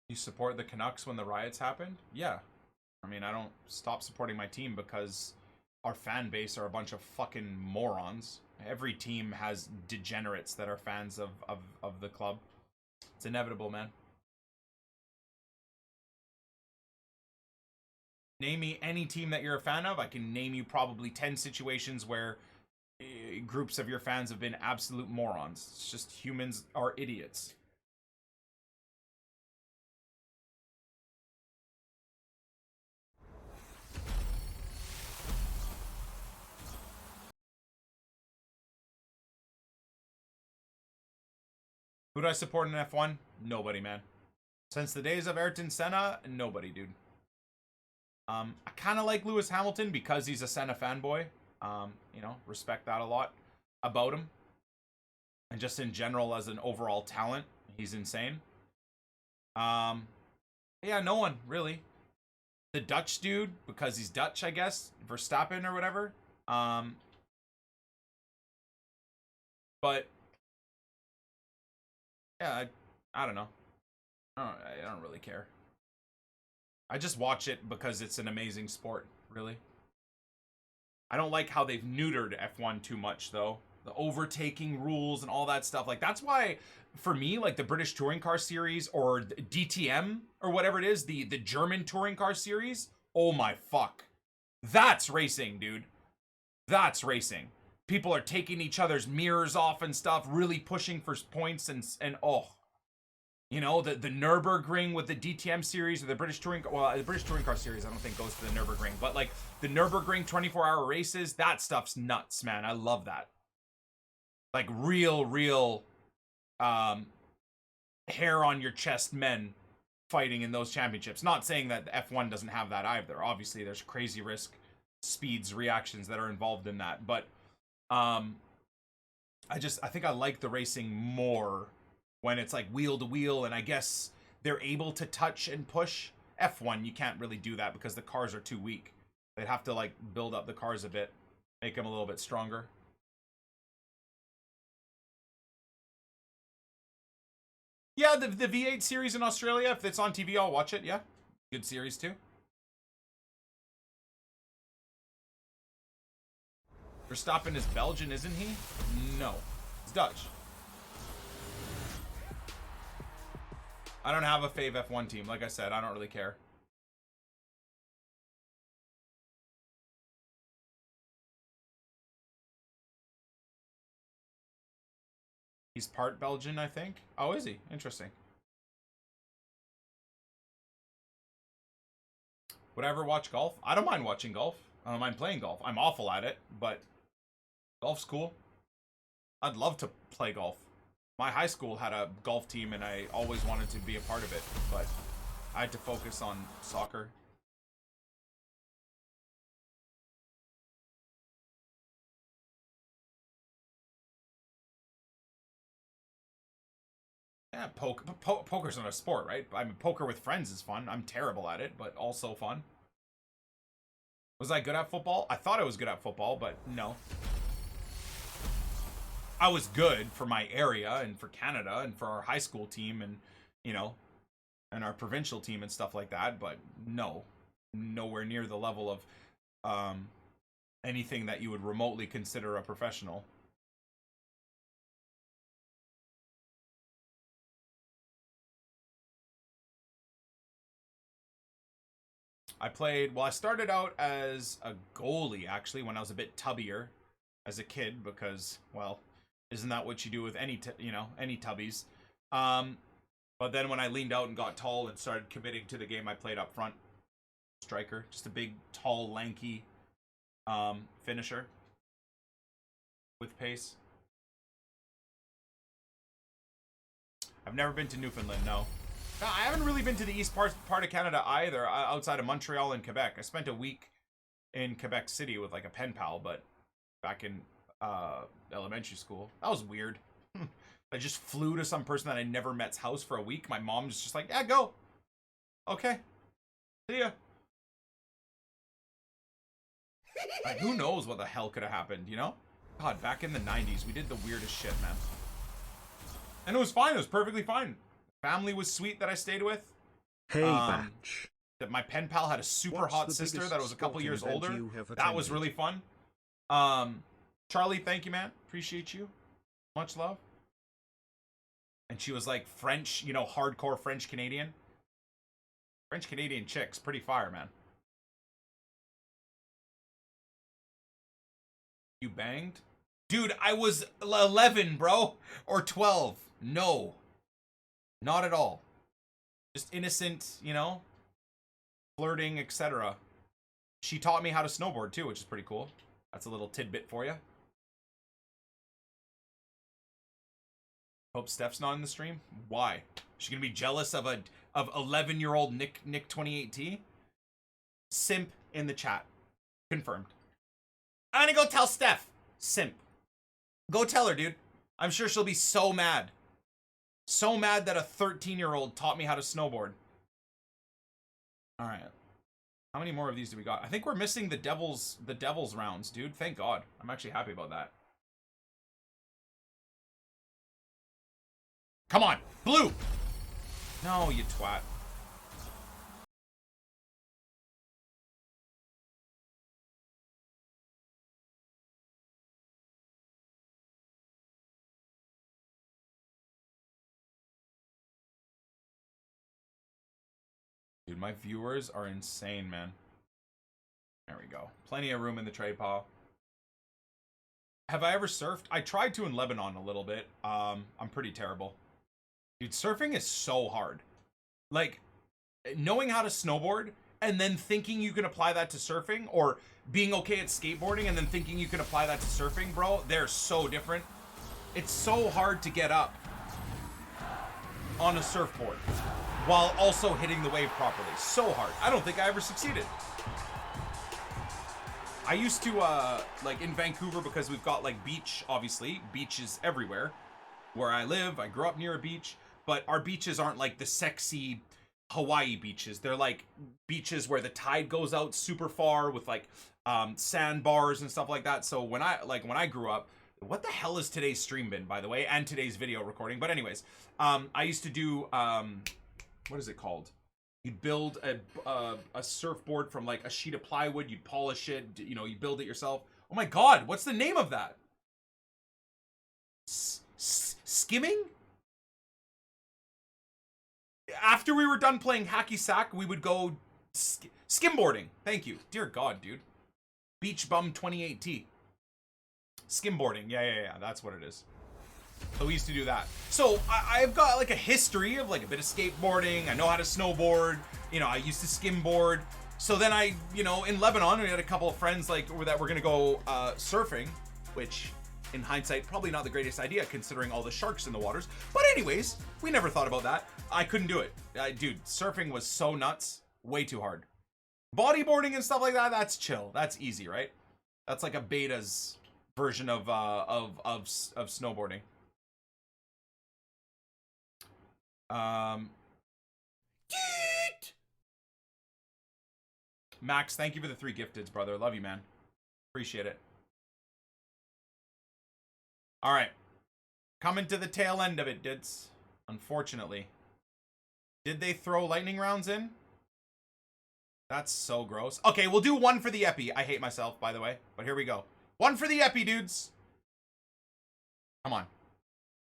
You support the Canucks when the riots happened? Yeah. I mean, I don't stop supporting my team because our fan base are a bunch of fucking morons. Every team has degenerates that are fans of the club. It's inevitable, man. Name me any team that you're a fan of. I can name you probably 10 situations where groups of your fans have been absolute morons. It's just humans are idiots. Who do I support in F1? Nobody, man. Since the days of Ayrton Senna, nobody, dude. I kind of like Lewis Hamilton because he's a Senna fanboy. You know, respect that a lot about him. And just in general as an overall talent, he's insane. Yeah, no one, really. The Dutch dude, because he's Dutch, I guess. Verstappen or whatever. But yeah, I don't know. I don't really care. I just watch it because it's an amazing sport, really. I don't like how they've neutered F1 too much, though. The overtaking rules and all that stuff. Like, that's why, for me, like, the British Touring Car Series or DTM or whatever it is, the German Touring Car Series, oh my fuck. That's racing, dude. That's racing. People are taking each other's mirrors off and stuff, really pushing for points and oh. You know, the Nürburgring with the DTM series or the British Touring... Well, the British Touring Car Series I don't think goes to the Nürburgring. But, like, the Nürburgring 24-hour races, that stuff's nuts, man. I love that. Like, real, hair-on-your-chest men fighting in those championships. Not saying that F1 doesn't have that either. Obviously, there's crazy risk, speeds, reactions that are involved in that. But, I think I like the racing more... when it's like wheel to wheel, and I guess they're able to touch and push. F1, you can't really do that because the cars are too weak. They'd have to, like, build up the cars a bit, make them a little bit stronger. Yeah, the V8 series in Australia, if it's on TV, I'll watch it, yeah. Good series, too. Verstappen is Belgian, isn't he? No. He's Dutch. I don't have a fave F1 team. Like I said, I don't really care. He's part Belgian, I think. Oh, is he? Interesting. Would I ever watch golf? I don't mind watching golf. I don't mind playing golf. I'm awful at it, but golf's cool. I'd love to play golf. My high school had a golf team, and I always wanted to be a part of it, but I had to focus on soccer. Yeah, poker's not a sport, right? I mean, poker with friends is fun. I'm terrible at it, but also fun. Was I good at football? I thought I was good at football, but no. I was good for my area and for Canada and for our high school team and, you know, and our provincial team and stuff like that, but no. Nowhere near the level of anything that you would remotely consider a professional. I started out as a goalie, actually, when I was a bit tubbier as a kid, because, well, isn't that what you do with any tubbies? But then when I leaned out and got tall and started committing to the game, I played up front. Striker, just a big, tall, lanky finisher with pace. I've never been to Newfoundland, no. I haven't really been to the east part of Canada either, outside of Montreal and Quebec. I spent a week in Quebec City with like a pen pal, but back in elementary school. That was weird. I just flew to some person that I never met's house for a week. My mom was just like, yeah, go. Okay. See ya. Like, who knows what the hell could have happened, you know? God, back in the 90s, we did the weirdest shit, man. And it was fine. It was perfectly fine. Family was sweet that I stayed with. Hey, Batch. That my pen pal had a super What's hot the sister biggest that was a couple sporting years event older. you have That was attended? really fun. Charlie, thank you, man. Appreciate you. Much love. And she was like French, you know, hardcore French Canadian. French Canadian chicks, pretty fire, man. You banged? Dude, I was 11, bro. Or 12. No. Not at all. Just innocent, you know, flirting, etc. She taught me how to snowboard too, which is pretty cool. That's a little tidbit for you. Hope Steph's not in the stream. Why? She's gonna be jealous of 11-year-old Nick 28T? Simp in the chat. Confirmed. I'm gonna go tell Steph. Simp. Go tell her, dude. I'm sure she'll be so mad. So mad that a 13-year-old taught me how to snowboard. All right. How many more of these do we got? I think we're missing the devil's rounds, dude. Thank God. I'm actually happy about that. Come on. Blue. No, you twat. Dude, my viewers are insane, man. There we go. Plenty of room in the trade pile. Have I ever surfed? I tried to in Lebanon a little bit. I'm pretty terrible. Dude, surfing is so hard. Like, knowing how to snowboard and then thinking you can apply that to surfing, or being okay at skateboarding and then thinking you can apply that to surfing, bro, they're so different. It's so hard to get up on a surfboard while also hitting the wave properly. So hard. I don't think I ever succeeded. I used to, like in Vancouver, because we've got like beach, obviously, beaches everywhere. Where I live, I grew up near a beach, but our beaches aren't like the sexy Hawaii beaches. They're like beaches where the tide goes out super far with like sandbars and stuff like that. So when I grew up, what the hell has today's stream been, by the way, and today's video recording? But anyways, I used to do, what is it called? You'd build a surfboard from like a sheet of plywood. You'd polish it. You know, you build it yourself. Oh my God, what's the name of that? Skimming? After we were done playing hacky sack, we would go skimboarding. Thank you. Dear God, dude. Beach Bum 28T. Skimboarding. Yeah. That's what it is. So we used to do that. So I've got like a history of like a bit of skateboarding. I know how to snowboard. You know, I used to skimboard. So then I, you know, in Lebanon, we had a couple of friends like that were gonna go surfing, which in hindsight, probably not the greatest idea considering all the sharks in the waters. But anyways, we never thought about that. I couldn't do it. Dude, surfing was so nuts. Way too hard. Bodyboarding and stuff like that, that's chill. That's easy, right? That's like a beta's version of snowboarding. Max, thank you for the 3 gifteds, brother. Love you, man. Appreciate it. All right. Coming to the tail end of it, dudes. Unfortunately. Did they throw lightning rounds in? That's so gross. Okay, we'll do 1 for the epi. I hate myself, by the way. But here we go. 1 for the epi, dudes. Come on.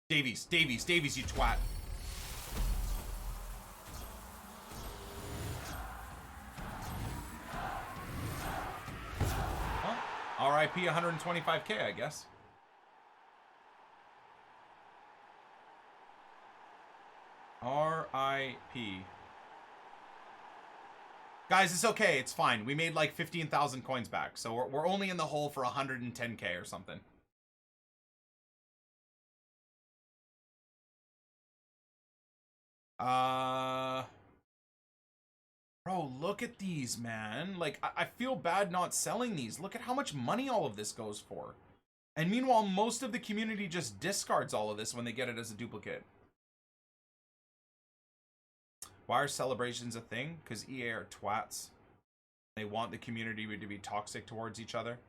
Davies, Davies, Davies, you twat. Well, RIP 125k, I guess. RIP. Guys, it's okay. It's fine. We made like 15,000 coins back. So we're only in the hole for 110k or something. Bro, look at these, man. Like, I feel bad not selling these. Look at how much money all of this goes for. And meanwhile, most of the community just discards all of this when they get it as a duplicate. Why are celebrations a thing? Because EA are twats. They want the community to be toxic towards each other.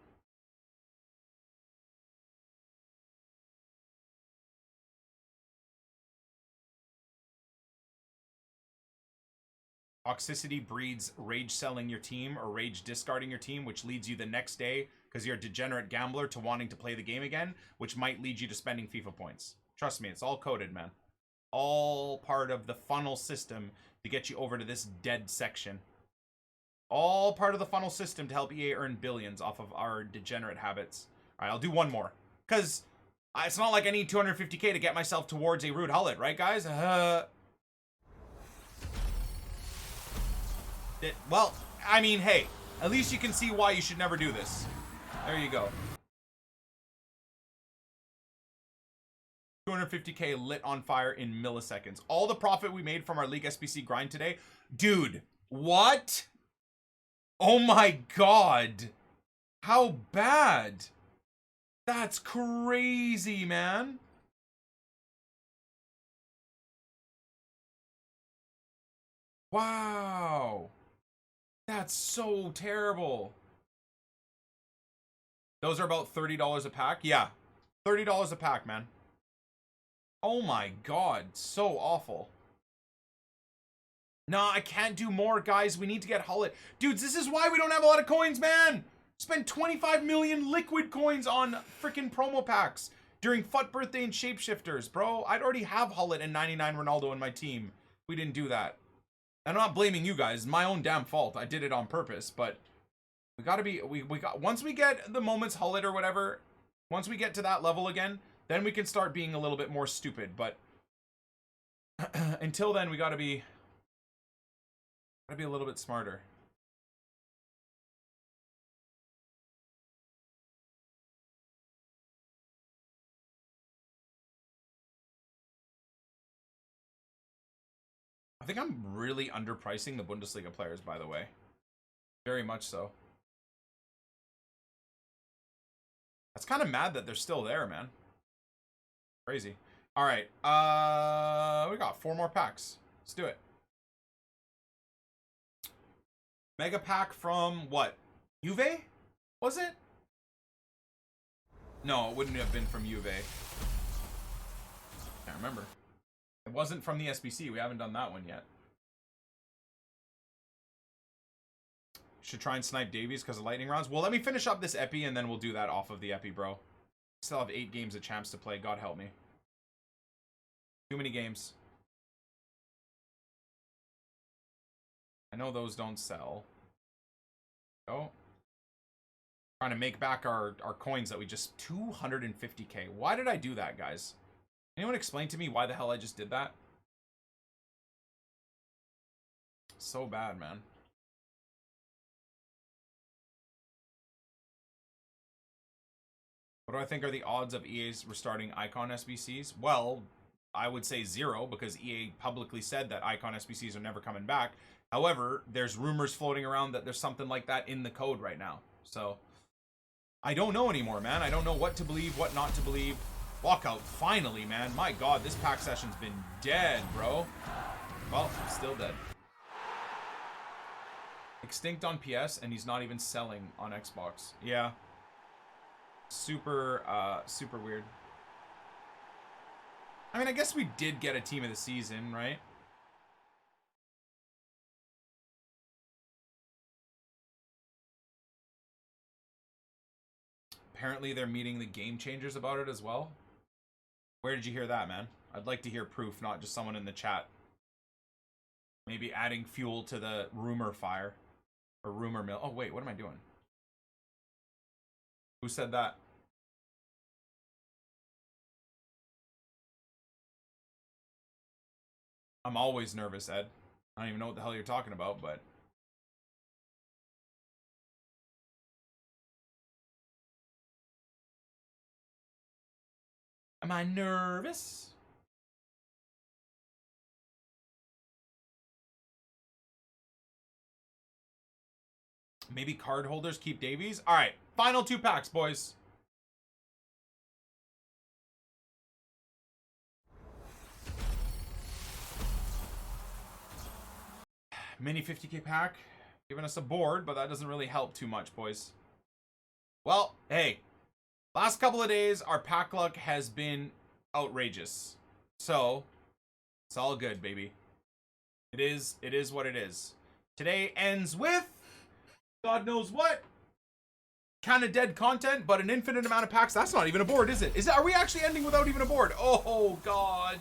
Toxicity breeds rage selling your team or rage discarding your team, which leads you the next day, because you're a degenerate gambler, to wanting to play the game again, which might lead you to spending FIFA points. Trust me, it's all coded, man. All part of the funnel system to get you over to this dead section. All part of the funnel system to help EA earn billions off of our degenerate habits. All right, I'll do 1 more. Because it's not like I need 250k to get myself towards a Ruud Gullit, right, guys? Well, I mean, hey, at least you can see why you should never do this. There you go. 250k lit on fire in milliseconds. All the profit we made from our League SBC grind today. Dude, what? Oh my god. How bad? That's crazy, man. Wow. That's so terrible. Those are about $30 a pack? Yeah. $30 a pack, man. Oh my god, so awful. Nah, I can't do more, guys. We need to get Gullit. Dudes, this is why we don't have a lot of coins, man. Spent 25 million liquid coins on freaking promo packs during FUT Birthday and Shapeshifters, bro. I'd already have Gullit and 99 Ronaldo in my team. We didn't do that. I'm not blaming you guys. It's my own damn fault. I did it on purpose, but we gotta be, we got, once we get the moments Gullit or whatever, once we get to that level again, then we can start being a little bit more stupid. But until then, we gotta be a little bit smarter. I think I'm really underpricing the Bundesliga players, by the way. Very much so. That's kind of mad that they're still there, man. Crazy. All right. We got 4 more packs. Let's do it. Mega pack from what? Juve? Was it? No, it wouldn't have been from Juve. Can't remember. It wasn't from the SBC. We haven't done that one yet. Should try and snipe Davies because of lightning rounds. Well, let me finish up this epi and then we'll do that off of the epi, bro. Still have 8 games of champs to play. God help me. Too many games. I know those don't sell. Oh. Trying to make back our coins that we just... 250k. Why did I do that, guys? Anyone explain to me why the hell I just did that? So bad, man. What do I think are the odds of EA's restarting Icon SBCs? Well, I would say 0 because EA publicly said that Icon SBCs are never coming back. However, there's rumors floating around that there's something like that in the code right now. So, I don't know anymore, man. I don't know what to believe, what not to believe. Walkout, finally, man. My God, this pack session's been dead, bro. Well, I'm still dead. Extinct on PS, and he's not even selling on Xbox. Yeah. Super weird. I mean, I guess we did get a team of the season, right? Apparently, they're meeting the game changers about it as well. Where did you hear that, man? I'd like to hear proof, not just someone in the chat. Maybe adding fuel to the rumor fire. Or rumor mill. Oh, wait, what am I doing? Who said that? I'm always nervous, Ed. I don't even know what the hell you're talking about, but... Am I nervous? Maybe card holders keep Davies? All right, final 2 packs, boys. Mini 50k pack. Giving us a board, but that doesn't really help too much, boys. Well, hey. Last couple of days, our pack luck has been outrageous. So, it's all good, baby. It is what it is. Today ends with God knows what. Kind of dead content, but an infinite amount of packs. That's not even a board, is it? Are we actually ending without even a board? Oh, God.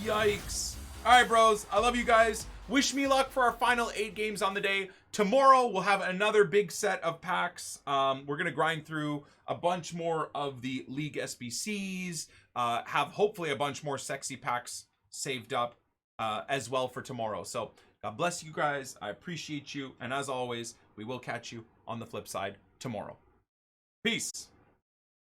Yikes. All right, bros. I love you guys. Wish me luck for our final 8 games on the day. Tomorrow, we'll have another big set of packs. We're going to grind through a bunch more of the League SBCs. Have hopefully a bunch more sexy packs saved up as well for tomorrow. So, God bless you guys. I appreciate you. And as always, we will catch you on the flip side tomorrow. Peace.